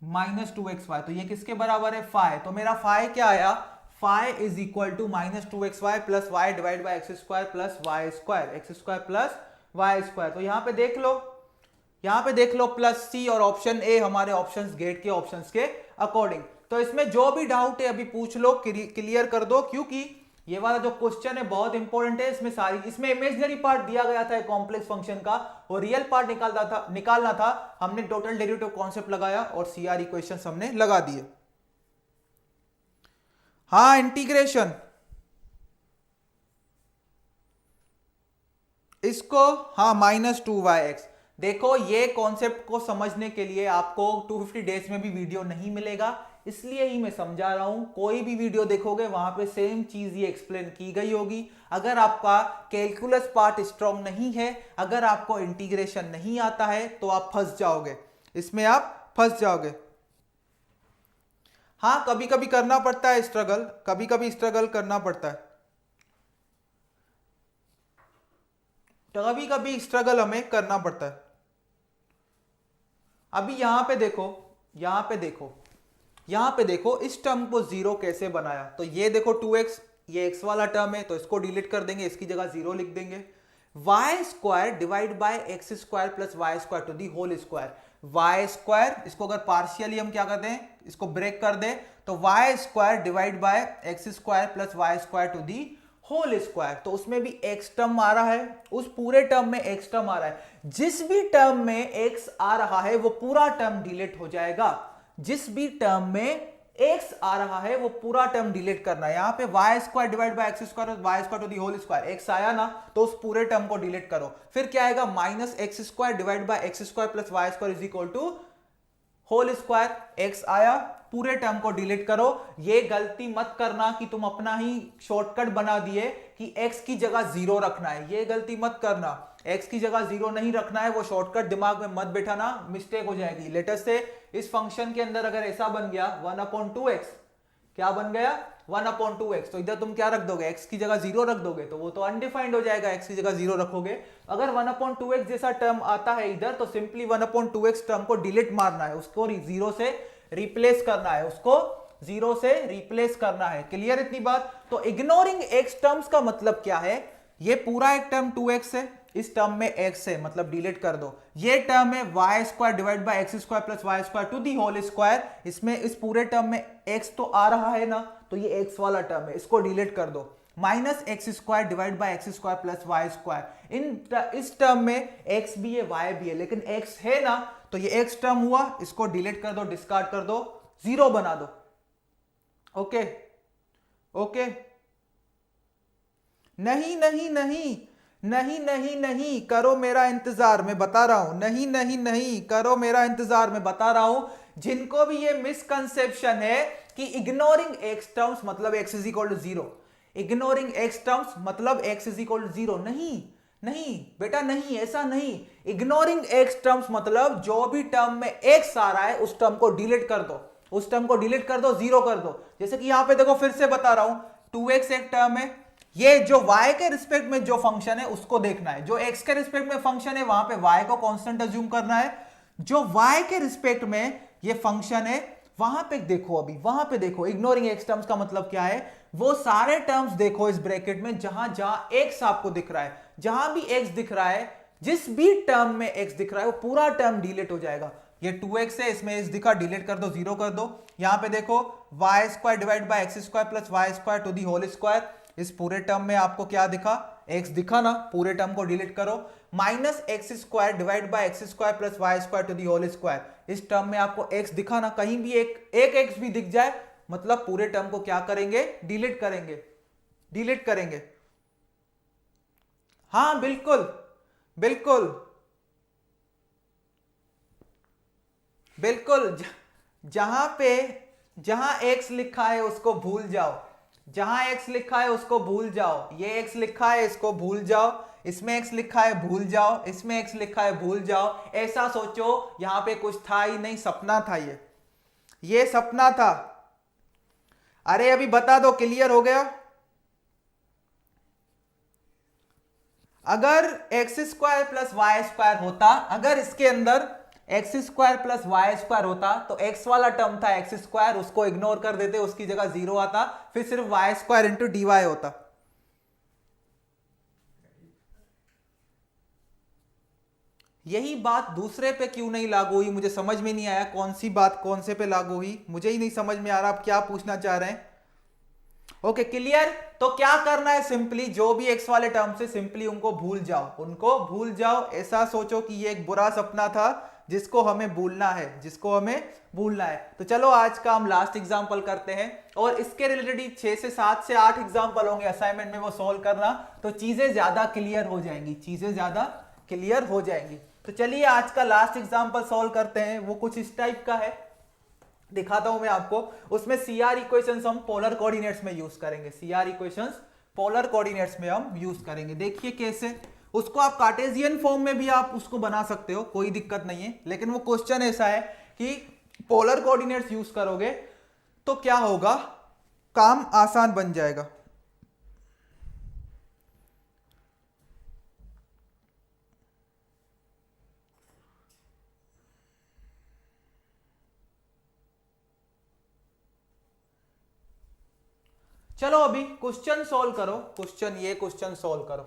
-2xy, तो ये किसके बराबर है फाई। तो मेरा फाई क्या आया, phi is equal to -2xy plus y divide by x square plus y square, x square plus y square. तो यहाँ पे देख लो, यहाँ पे देख लो प्लस सी और ऑप्शन ए हमारे ऑप्शंस गेट के ऑप्शंस के अकॉर्डिंग। तो इसमें जो भी डाउट है अभी पूछ लो, क्लियर कर दो, क्योंकि ये वाला जो क्वेश्चन है बहुत इंपॉर्टेंट है। इसमें इमेजिनरी पार्ट दिया गया था कॉम्प्लेक्स फंक्शन का, और रियल पार्ट निकालना था। हमने टोटल डेरिवेटिव कॉन्सेप्ट लगाया और सीआर इक्वेशंस हमने लगा दिए। हाँ इंटीग्रेशन इसको, हाँ -2yx। देखो ये कॉन्सेप्ट को समझने के लिए आपको 250 डेज में भी वीडियो नहीं मिलेगा, इसलिए ही मैं समझा रहा हूं। कोई भी वीडियो देखोगे वहां पे सेम चीज ये एक्सप्लेन की गई होगी। अगर आपका कैलकुलस पार्ट स्ट्रांग नहीं है, अगर आपको इंटीग्रेशन नहीं आता है, तो आप फंस जाओगे, इसमें आप फंस जाओगे। हाँ कभी कभी करना पड़ता है स्ट्रगल, कभी कभी स्ट्रगल करना पड़ता है, कभी कभी स्ट्रगल हमें करना पड़ता है। अभी यहां पे देखो, यहां पे देखो, यहां पे देखो इस टर्म को जीरो कैसे बनाया। तो ये देखो 2x, ये x वाला टर्म है, तो इसको डिलीट कर देंगे, इसकी जगह जीरो लिख देंगे। Y square divide by x square plus y square to the whole square. Y square, इसको अगर पार्शियली हम क्या कर दें, इसको ब्रेक कर दें, तो y square divide by x square plus y square to the whole square. तो उसमें भी x टर्म आ रहा है, उस पूरे टर्म में x टर्म आ रहा है। जिस भी टर्म में x आ रहा है वो पूरा टर्म डिलीट हो जाएगा। जिस भी टर्म में x आ रहा है वो पूरा टर्म डिलीट करना है। यहां पे y square divide by x square y square to the whole square, x आया ना, तो उस पूरे टर्म को डिलीट करो। फिर क्या आएगा, -x square divide by x square plus y square is equal to whole square. x आया, पूरे टर्म को डिलीट करो। ये गलती मत करना कि तुम अपना ही शॉर्टकट बना दिए कि x की जगह जीरो रखना है, ये गलती मत करना। x की जगह जीरो नहीं रखना है, वो शॉर्टकट दिमाग में मत बैठाना, मिस्टेक हो जाएगी। लेटेस्ट से इस फंक्शन के अंदर अगर ऐसा बन गया 1/2x, क्या बन गया 1/2x, तो इधर तुम क्या रख दोगे, x की जगह जीरो रख दोगे, तो वो तो अनडिफाइंड हो जाएगा। x की जगह जीरो रखोगे। अगर 1/2x जैसा टर्म आता है इधर, तो सिंपली 1/2x टर्म को डिलीट मारना है, उसको जीरो से रिप्लेस करना है, उसको जीरो से रिप्लेस करना है। क्लियर इतनी बात। तो इग्नोरिंग x टर्म्स का मतलब क्या है, ये पूरा एक टर्म 2x है, इस टर्म में x है, मतलब डिलीट कर दो। ये टर्म है y square divide by x square plus y square to the whole square. इसमें इस पूरे टर्म में x तो आ रहा है ना, तो ये x वाला टर्म है, इसको डिलीट कर दो। -x square divide by x square plus y square, इस टर्म में x भी है y भी है, लेकिन x है ना, तो ये x टर्म हुआ, इसको डिलीट कर दो, डिस्कार्ड कर दो, जीरो बना दो। ओके ओके, नहीं नहीं नहीं नहीं नहीं नहीं, करो मेरा इंतजार, मैं बता रहा हूं। नहीं नहीं नहीं, करो मेरा इंतजार, मैं बता रहा हूं। जिनको भी ये मिसकंसेप्शन है कि इग्नोरिंग x टर्म्स मतलब x is equal to zero, ignoring x terms मतलब x is equal to zero, नहीं नहीं बेटा, नहीं, ऐसा नहीं। इग्नोरिंग x टर्म्स मतलब जो भी टर्म में x आ रहा है उस टर्म को डिलीट कर दो, उस टर्म को डिलीट कर दो, जीरो कर दो। जैसे कि यहां पे देखो, फिर से बता रहा हूं, 2x एक टर्म है, ये जो y के रिस्पेक्ट में जो फंक्शन है उसको देखना है। जो x के रिस्पेक्ट में फंक्शन है वहां पे y को कांस्टेंट अज्यूम करना है। जो y के रिस्पेक्ट में ये फंक्शन है वहां पे देखो, अभी वहां पे देखो, इग्नोरिंग x टर्म्स का मतलब क्या है, वो सारे टर्म्स देखो इस ब्रैकेट में जहां जहां x आपको दिख रहा है, जहां भी x दिख रहा है, जिस भी टर्म में x दिख रहा है वो पूरा टर्म डिलीट हो जाएगा। ये 2x है, इसमें x दिखा, डिलीट कर दो, जीरो कर दो। यहां पे देखो y square divide by x square plus y square to the whole square, इस पूरे टर्म में आपको क्या दिखा, x दिखा ना, पूरे टर्म को डिलीट करो। -x square divide by x square plus y square to the whole square, इस टर्म में आपको x दिखा ना, कहीं भी एक x भी दिख जाए मतलब पूरे टर्म को क्या करेंगे, डिलीट करेंगे, डिलीट करेंगे। हाँ बिल्कुल बिल्कुल बिल्कुल, जहां x लिखा है उसको भूल जाओ, जहां x लिखा है उसको भूल जाओ। ये x लिखा है इसको भूल जाओ, इसमें x लिखा है भूल जाओ, इसमें x लिखा है भूल जाओ। ऐसा सोचो यहां पे कुछ था ही नहीं, सपना था ये सपना था। अरे अभी बता दो, क्लियर हो गया? अगर x square plus y square होता, अगर इसके अंदर x square plus y square होता तो एक्स वाला टर्म था एक्स स्क्वायर, उसको इग्नोर कर देते, उसकी जगह 0 आता, फिर सिर्फ y square into d y होता। यही बात दूसरे पे क्यों नहीं लागू हुई, मुझे समझ में नहीं आया कौन सी बात कौन से पे लागू हुई, मुझे ही नहीं समझ में आ रहा आप क्या पूछना चाह रहे हैं। Okay clear. तो क्या करना है, सिंपली जो भी एक्स वाले टर्म से सिंपली उनको भूल जाओ, उनको भूल जाओ, ऐसा सोचो कि ये एक बुरा सपना था जिसको हमें भूलना है, जिसको हमें भूलना है। तो चलो आज का हम लास्ट एग्जांपल करते हैं और इसके रिलेटेड 6 से 7 से 8 एग्जांपल होंगे असाइनमेंट में, वो सॉल्व करना, तो चीजें ज्यादा क्लियर हो जाएंगी, चीजें ज्यादा क्लियर हो जाएंगी। तो चलिए आज का लास्ट एग्जांपल सॉल्व करते हैं। वो कुछ इस टाइप का है, दिखाता हूं मैं आपको। उसमें सीआर इक्वेशंस हम पोलर कोऑर्डिनेट्स में यूज करेंगे, सीआर इक्वेशंस पोलर कोऑर्डिनेट्स में हम यूज करेंगे। देखिए कैसे, उसको आप कार्टेशियन फॉर्म में भी आप उसको बना सकते हो, कोई दिक्कत नहीं है, लेकिन वो क्वेश्चन ऐसा है कि पोलर कोऑर्डिनेट्स यूज करोगे तो क्या होगा, काम आसान बन जाएगा। चलो अभी क्वेश्चन सॉल्व करो, क्वेश्चन ये क्वेश्चन सॉल्व करो,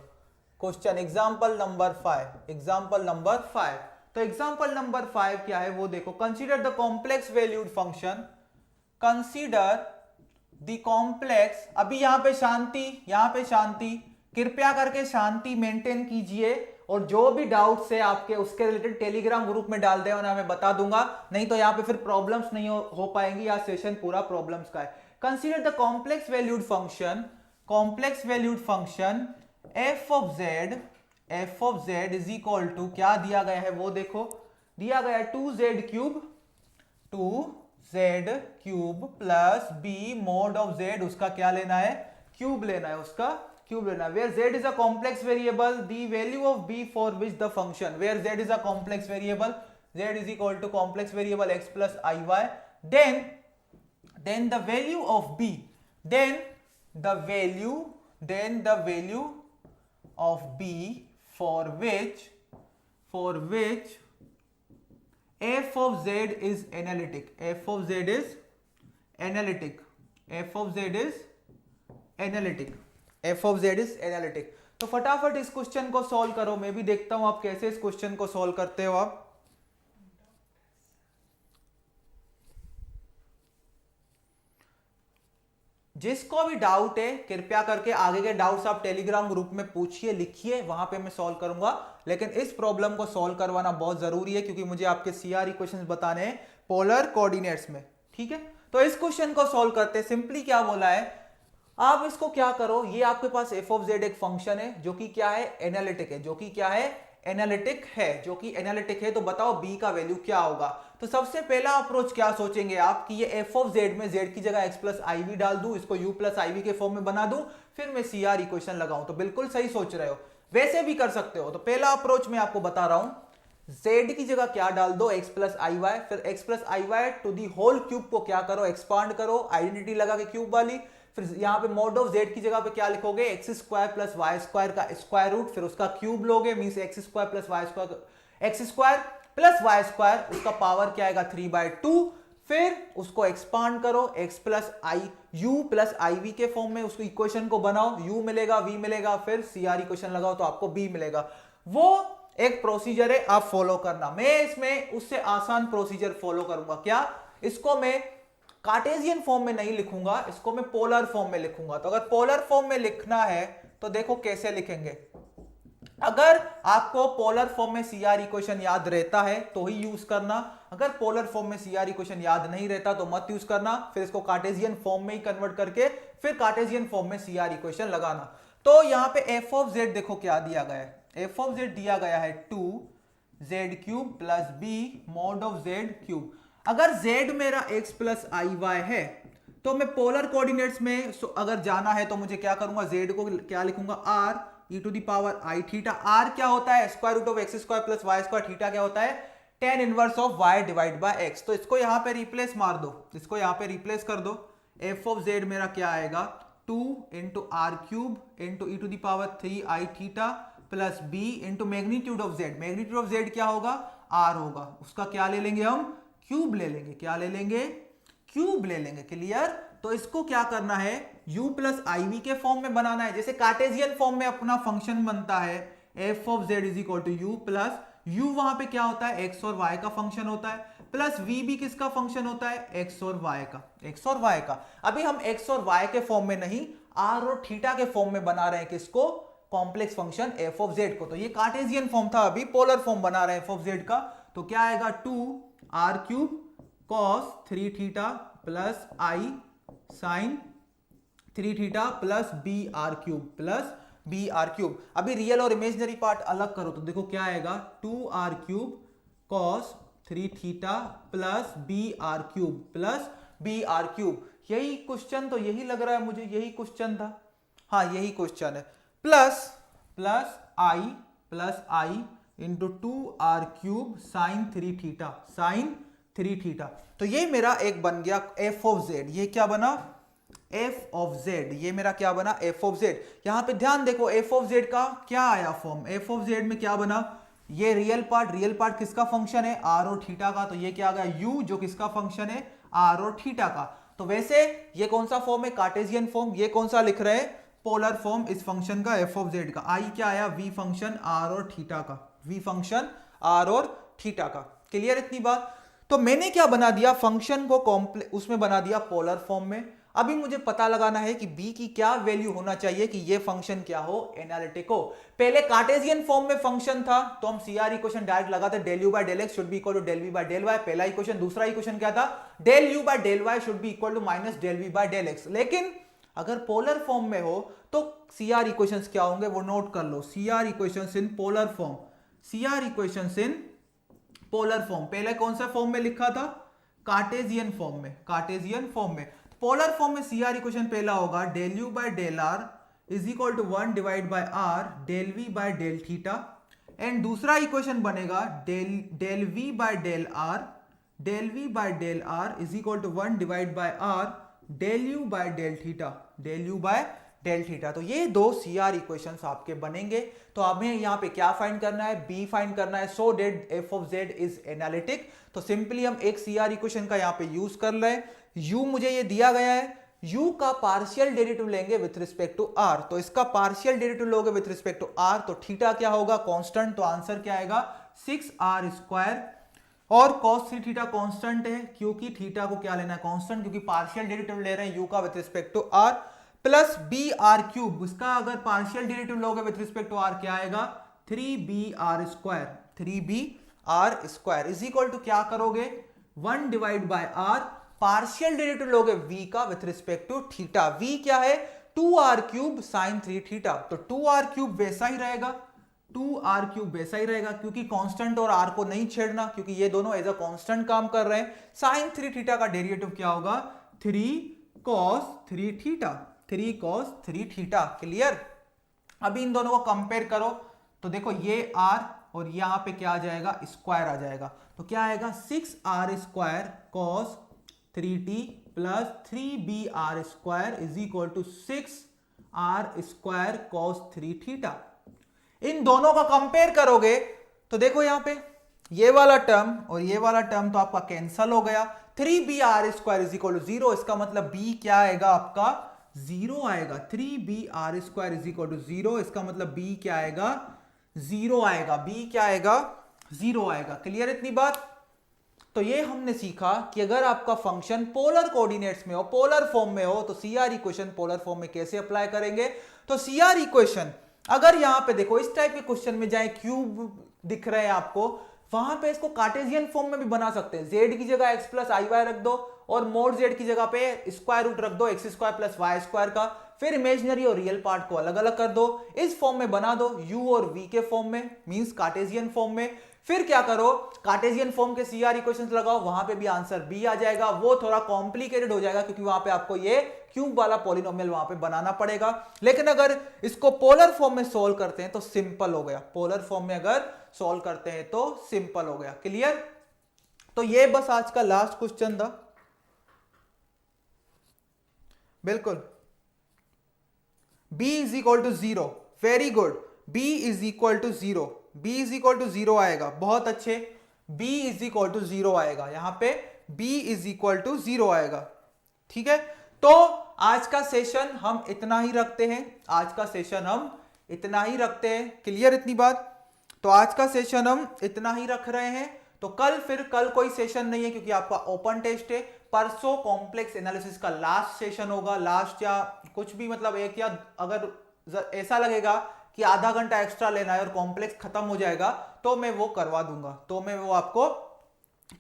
question example number 5, example number 5। तो एग्जांपल नंबर 5 क्या है वो देखो, consider the complex valued function, consider the complex, अभी यहां पे शांति, यहां पे शांति, कृपया करके शांति मेंटेन कीजिए और जो भी डाउट्स है आपके उसके रिलेटेड टेलीग्राम ग्रुप में डाल दें, मैं बता दूंगा, नहीं तो यहां पे फिर प्रॉब्लम्स नहीं हो पाएंगी, या सेशन पूरा प्रॉब्लम्स का है। Consider the complex valued function f of z is equal to, क्या दिया गया है वो देखो, दिया गया है 2z cube plus b mod of z, उसका क्या लेना है, क्यूब लेना है, उसका क्यूब लेना है। Where z is a complex variable, the value of b for which the function, where z is a complex variable, z is equal to complex variable x plus iy, then the value of b, then the value of b for which f of z is analytic, f of z is analytic, f of z is analytic, f of z is analytic। तो फटाफट इस question को solve करो, मैं भी देखता हूं आप कैसे इस क्वेश्चन को सॉल्व करते हो। आप जिसको भी डाउट है कृपया करके आगे के डाउट्स आप टेलीग्राम ग्रुप में पूछिए, लिखिए, वहां पे मैं सॉल्व करूंगा, लेकिन इस प्रॉब्लम को सॉल्व करवाना बहुत जरूरी है क्योंकि मुझे आपके सीआर इक्वेशंस बताने हैं पोलर कोऑर्डिनेट्स में, ठीक है। तो इस क्वेश्चन को सॉल्व करते हैं। सिंपली क्या बोला है, आप इसको क्या करो, ये आपके पास f ऑफ z एक फंक्शन है जो कि क्या है, एनालिटिक है, जो कि क्या है, एनालिटिक है, जो कि एनालिटिक है। तो बताओ b का वैल्यू क्या होगा। तो सबसे पहला अप्रोच क्या सोचेंगे आप कि ये f ऑफ z में z की जगह x प्लस आई वी डाल दूं, इसको u प्लस आई वी के फॉर्म में बना दूं, फिर मैं सीआर इक्वेशन लगाऊं। तो बिल्कुल सही सोच रहे हो, वैसे भी कर सकते हो। तो पहला अप्रोच मैं आपको बता रहा हूं, z की जगह क्या डाल दो, x प्लस आई वाई, फिर x plus i y to the whole cube को क्या करो, एक्सपांड करो, आइडेंटिटी लगा के क्यूब वाली, फिर यहां पे मॉड ऑफ z की जगह पे क्या लिखोगे, x square plus y square का स्क्वायर रूट, फिर उसका क्यूब लोगे, means x square plus y square, x square plus y square, उसका पावर क्या आएगा 3/2, फिर उसको एक्सपांड करो, x plus i u plus i v के फॉर्म में उसको इक्वेशन को बनाओ, u मिलेगा, v मिलेगा, फिर सीआर इक्वेशन लगाओ तो आपको b मिलेगा। वो एक प्रोसीजर है, आप फॉलो करना। मैं इसमें उससे आसान प्रोसीजर फॉलो करूंगा। क्या, इसको मैं कार्टेशियन फॉर्म में नहीं लिखूंगा, इसको मैं पोलर फॉर्म में लिखूंगा। तो अगर पोलर फॉर्म में लिखना है तो देखो कैसे लिखेंगे। अगर आपको पोलर फॉर्म में सीआर इक्वेशन याद रहता है तो ही यूज करना, अगर पोलर फॉर्म में सीआर इक्वेशन याद नहीं रहता तो मत यूज करना, फिर इसको कार्टेशियन फॉर्म में ही कन्वर्ट करके फिर कार्टेशियन फॉर्म में सीआर इक्वेशन लगाना। तो यहां पे एफ ऑफ जेड देखो क्या दिया गया है, एफ ऑफ जेड दिया गया है 2z cube plus b mod of z cube. अगर z मेरा x प्लस आई वाई है तो मैं पोलर कोऑर्डिनेट्स में अगर जाना है तो मुझे क्या करूंगा, z को क्या लिखूंगा, r e to the power i theta. r क्या होता है, square root of x square plus y square, theta क्या होता है, tan inverse of y divide by x। तो इसको यहां पे रिप्लेस मार दो, इसको यहां पे रिप्लेस कर दो। f ऑफ z मेरा क्या आएगा, 2 into r cube into e to the power 3 i theta plus b into magnitude of z. Magnitude of z क्या होगा, आर होगा, उसका क्या ले लेंगे हम, क्यूब ले लेंगे। क्या ले लेंगे, क्यूब ले लेंगे। क्लियर। तो इसको क्या करना है, u प्लस आई वी के फॉर्म में बनाना है। जैसे कार्टेशियन फॉर्म में अपना फंक्शन बनता है f of z is equal to u plus u, वहां पे क्या होता है, एक्स और वाई का फंक्शन होता है, प्लस वी भी किसका फंक्शन होता है, एक्स और वाई का, एक्स और वाई का। अभी हम एक्स और वाई के फॉर्म में नहीं, आर और थीटा के फॉर्म में बना रहे हैं किसको, complex function F of Z को। तो ये कार्टेशियन फॉर्म था, अभी पोलर फॉर्म बना रहे हैं एफ ऑफ जेड का। तो क्या आएगा, 2r cube cos 3 theta plus i sine 3 theta plus b r cube plus b r cube. अभी रियल और इमेजिनरी पार्ट अलग करो तो देखो क्या आएगा, 2r cube cos 3 theta plus b r cube plus b r cube. यही question, तो यही लग रहा है मुझे, यही क्वेश्चन था, हाँ यही क्वेश्चन है। Plus i into 2r cube sine 3 theta, sine 3 theta. तो ये मेरा एक बन गया एफ ऑफ जेड। ये क्या बना, एफ ऑफ जेड। ये मेरा क्या बना, एफ ऑफ जेड। यहां पे ध्यान देखो, एफ ऑफ जेड का क्या आया फॉर्म, एफ ऑफ जेड में क्या बना, ये रियल पार्ट किसका फंक्शन है, आर और थीटा का। तो ये क्या आ गया, यू जो किसका फंक्शन है, आर और थीटा का। तो वैसे ये कौन सा फॉर्म है, कार्टेशियन फॉर्म। ये कौन सा लिख रहे हैं, पोलर फॉर्म इस फंक्शन का एफ ऑफ जेड का। आई क्या आया, वी फंक्शन आर और थीटा का, वी फंक्शन आर और थीटा का। क्लियर इतनी बात। तो मैंने क्या बना दिया, फंक्शन को कॉम्प्लेक्स उसमें बना दिया पोलर फॉर्म में। अभी मुझे पता लगाना है कि b की क्या वैल्यू होना चाहिए कि ये फंक्शन क्या हो, एनालिटिक हो। पहले कार्टेशियन फॉर्म में फंक्शन था तो हम सीआर इक्वेशन डायरेक्ट लगाते, del u by del x should be equal to del v by del y, पहला इक्वेशन। दूसरा इक्वेशन क्या था, del u by del y should be equal to minus del v by del x. लेकिन अगर polar form में हो तो CR equations क्या होंगे वो नोट कर लो, CR equations in polar form, CR equations in polar form. पहले कौन सा फॉर्म में लिखा था, कार्टेशियन फॉर्म में, कार्टेशियन फॉर्म में। पोलर फॉर्म में सीआर इक्वेशन पहला होगा del u by del r is equal to 1 divide by r del v by del theta, and दूसरा इक्वेशन बनेगा del v by del r, del v by del r is equal to 1 divide by r del u by del theta, del u by del theta. तो ये दो CR equations आपके बनेंगे। तो हमें यहाँ पे क्या फाइंड करना है, बी फाइंड करना है, so that f of z is analytic. तो सिंपली हम एक सीआर इक्वेशन का यहाँ पे यूज कर रहे हैं। u मुझे ये दिया गया है, u का पार्शियल डेरिवेटिव लेंगे विथ रिस्पेक्ट टू r। तो इसका पार्शियल डेरिवेटिव लोगे विथ रिस्पेक्ट टू r, तो थीटा क्या होगा, कांस्टेंट। तो आंसर क्या आएगा, 6r स्क्वायर। और cos 3 थीटा कांस्टेंट है क्योंकि थीटा को क्या लेना है, कांस्टेंट, क्योंकि पार्शियल डेरिवेटिव ले रहे हैं u का with respect to r। Plus b r cube, उसका अगर पार्शियल डेरिवेटिव लोगे विथ रिस्पेक्ट टू r क्या आएगा, 3br square, 3br square is equal to क्या करोगे, 1 divide by r, partial derivative लोगे v का with respect to theta. v क्या है, 2r क्यूब साइन 3 थीटा। तो 2r क्यूब वैसा ही रहेगा, 2r क्यूब वैसा ही रहेगा क्योंकि कांस्टेंट और r को नहीं छेड़ना, क्योंकि ये दोनों एज अ कांस्टेंट काम कर रहे हैं। साइन 3 थीटा का डेरिवेटिव क्या होगा, 3 cos 3 theta, 3 cos 3 theta. Clear. अभी इन दोनों को कंपेयर करो तो देखो ये r और यहां पे क्या आ जाएगा, स्क्वायर आ जाएगा। तो क्या आएगा, 6r square cos 3t plus 3br square is equal to 6r square cos 3 theta. इन दोनों का कंपेयर करोगे तो देखो यहां पे ये वाला टर्म और ये वाला टर्म तो आपका कैंसल हो गया, 3br square is equal to 0। इसका मतलब b क्या आएगा आपका, 0 आएगा। 3br square is equal to 0, इसका मतलब b क्या आएगा, 0 आएगा। b क्या आएगा, 0 आएगा। क्लियर इतनी बात। तो ये हमने सीखा कि अगर आपका फंक्शन पोलर कोऑर्डिनेट्स में हो, पोलर फॉर्म में हो, तो सीआर इक्वेशन पोलर फॉर्म में कैसे अप्लाई करेंगे। तो सीआर इक्वेशन अगर यहां पे देखो इस टाइप के क्वेश्चन में जाए, क्यूब दिख रहे हैं आपको, वहां पे इसको कार्टेशियन फॉर्म में भी बना सकते हैं। z की जगह x प्लस आई वाई रख दो और मोड z की जगह पे स्क्वायर रूट रख दो x square plus y square का, फिर इमेजिनरी और रियल पार्ट को अलग अलग कर दो, इस फॉर्म में बना दो u और v के फॉर्म में, मींस कार्टेशियन फॉर्म में। फिर क्या करो, कार्टेशियन फॉर्म के सीआर इक्वेशंस लगाओ, वहां पे भी आंसर बी आ जाएगा। वो थोड़ा कॉम्प्लिकेटेड हो जाएगा क्योंकि वहां पे आपको ये क्यूब वाला पॉलिनोमियल वहां पे बनाना पड़ेगा। लेकिन अगर इसको पोलर फॉर्म में सॉल्व करते हैं तो सिंपल हो गया, पोलर फॉर्म में अगर सॉल्व करते हैं तो सिंपल हो गया। क्लियर। तो ये बस आज का लास्ट क्वेश्चन था। बिल्कुल, b is equal to 0, very good. b is equal to 0, b is equal to 0 आएगा, बहुत अच्छे, b इज इक्वल टू 0 आएगा, यहां पे b इज इक्वल टू 0 आएगा। ठीक है, तो आज का सेशन हम इतना ही रखते हैं, आज का सेशन हम इतना ही रखते हैं, क्लियर इतनी बात? तो आज का सेशन हम इतना ही रख रहे हैं। तो कल कोई सेशन नहीं है क्योंकि आपका ओपन टेस्ट है। परसों कॉम्प्लेक्स एनालिसिस का लास्ट सेशन होगा, लास्ट या कुछ भी, मतलब एक, या अगर ऐसा लगेगा कि आधा घंटा एक्स्ट्रा लेना है और कॉम्प्लेक्स खत्म हो जाएगा तो मैं वो करवा दूंगा, तो मैं वो आपको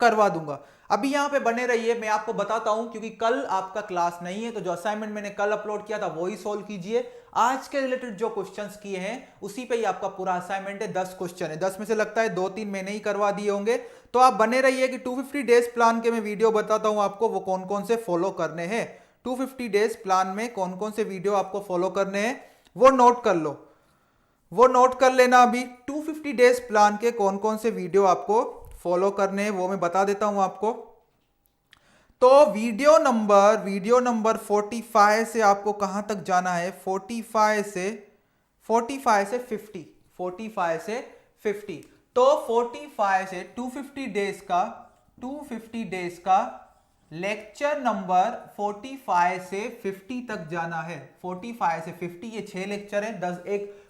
करवा दूंगा। अभी यहां पे बने रहिए, मैं आपको बताता हूं, क्योंकि कल आपका क्लास नहीं है, तो जो असाइनमेंट मैंने कल अपलोड किया था वो ही सोल्व कीजिए। आज के रिलेटेड जो क्वेश्चंस किए हैं उसी पे ही आपका पूरा असाइनमेंट है। 10 क्वेश्चन है, 10 में से लगता है 2-3 मैंने ही करवा दिए होंगे। तो आप बने रहिए कि 250 डेज प्लान के मैं वीडियो बताता हूं आपको, वो कौन कौन से फॉलो करने हैं। 250 डेज प्लान में कौन कौन से वीडियो आपको फॉलो करने हैं वो नोट कर लो, वो नोट कर लेना। अभी 250 डेज प्लान के कौन कौन से वीडियो आपको फॉलो करने हैं वो मैं बता देता हूं आपको। तो वीडियो नंबर 45 से आपको कहां तक जाना है? 45 से 50, 45 से 50। तो 45 से 250 डेज का लेक्चर नंबर 45 से 50 तक जाना है। 45 से 50 ये 6 लेक्चर है। 10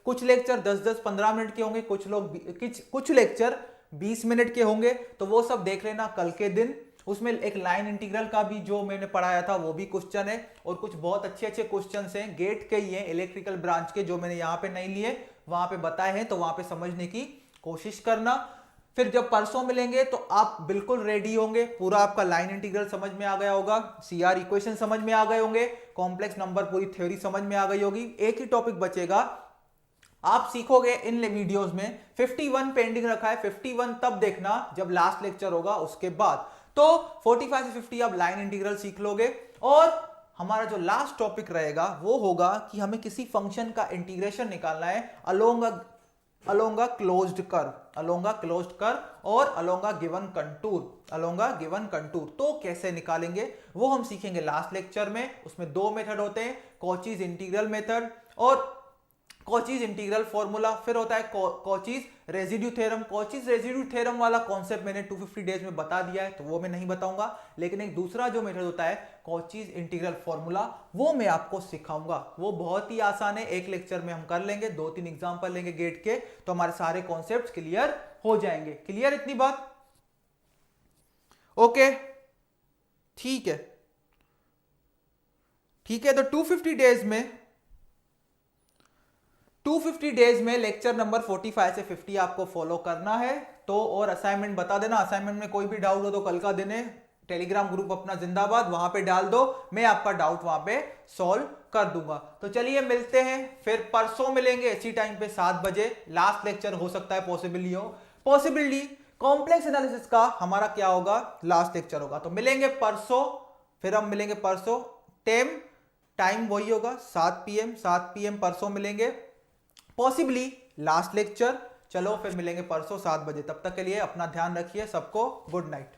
कुछ लेक्चर 10-15 मिनट के होंगे, कुछ लेक्चर 20 मिनट के होंगे, तो वो सब देख लेना कल के दिन। उसमें एक लाइन इंटीग्रल का भी जो मैंने पढ़ाया था वो भी क्वेश्चन है, और कुछ बहुत अच्छे क्वेश्चन हैं, गेट के ही हैं, इलेक्ट्रिकल ब्रांच के, जो मैंने यहाँ पे नहीं लिए, वहां पे बताए हैं, तो वहां पे समझने की कोशिश करना। फिर जब परसों मिलेंगे तो आप बिल्कुल रेडी होंगे, पूरा आपका लाइन इंटीग्रल समझ में आ गया होगा, सीआर इक्वेशन समझ में आ गए होंगे, कॉम्प्लेक्स नंबर पूरी थ्योरी समझ में आ गई होगी। एक ही टॉपिक बचेगा, आप सीखोगे इन वीडियोस में। 51 पेंडिंग रखा है, 51 तब देखना जब लास्ट लेक्चर होगा उसके बाद। तो 45 से 50 आप लाइन इंटीग्रल सीख लोगे, और हमारा जो लास्ट टॉपिक रहेगा वो होगा कि हमें किसी फंक्शन का इंटीग्रेशन निकालना है अलोंग अ क्लोज्ड कर्व और अलोंग अ गिवन कंटूर। तो कैसे निकालेंगे वो हम सीखेंगे लास्ट लेक्चर में। उसमें 2 मेथड होते हैं, कॉचीज इंटीग्रल मेथड और कॉचीज इंटीग्रल फॉर्मूला। फिर होता है Cauchy's residue theorem. Cauchy's residue theorem वाला कॉन्सेप्ट मैंने 250 डेज में बता दिया है, तो वो मैं नहीं बताऊंगा। लेकिन एक दूसरा जो मेथड होता है कॉचीज इंटीग्रल फॉर्मूला, वो मैं आपको सिखाऊंगा। वो बहुत ही आसान है, एक लेक्चर में हम कर लेंगे, 2-3 एग्जांपल लेंगे गेट के, तो हमारे सारे कॉन्सेप्ट क्लियर हो जाएंगे। क्लियर इतनी बात? ओके, ठीक है। तो 250 डेज में लेक्चर नंबर 45 से 50 आपको फॉलो करना है। तो और असाइनमेंट बता देना, असाइनमेंट में कोई भी डाउट हो तो कल का दिन है, टेलीग्राम ग्रुप अपना जिंदाबाद, वहां पे डाल दो, मैं आपका डाउट वहां पे सॉल्व कर दूंगा। तो चलिए मिलते हैं, फिर परसों मिलेंगे इसी टाइम पे 7 बजे। लास्ट लेक्चर हो सकता है पॉसिबिलिटी कॉम्प्लेक्स एनालिसिस का हमारा क्या होगा, लास्ट लेक्चर होगा। तो मिलेंगे परसों, फिर हम मिलेंगे परसों, टाइम वही होगा 7 PM परसों मिलेंगे, पॉसिबली लास्ट लेक्चर। चलो फिर मिलेंगे परसों 7 बजे, तब तक के लिए अपना ध्यान रखिए, सबको गुड नाइट।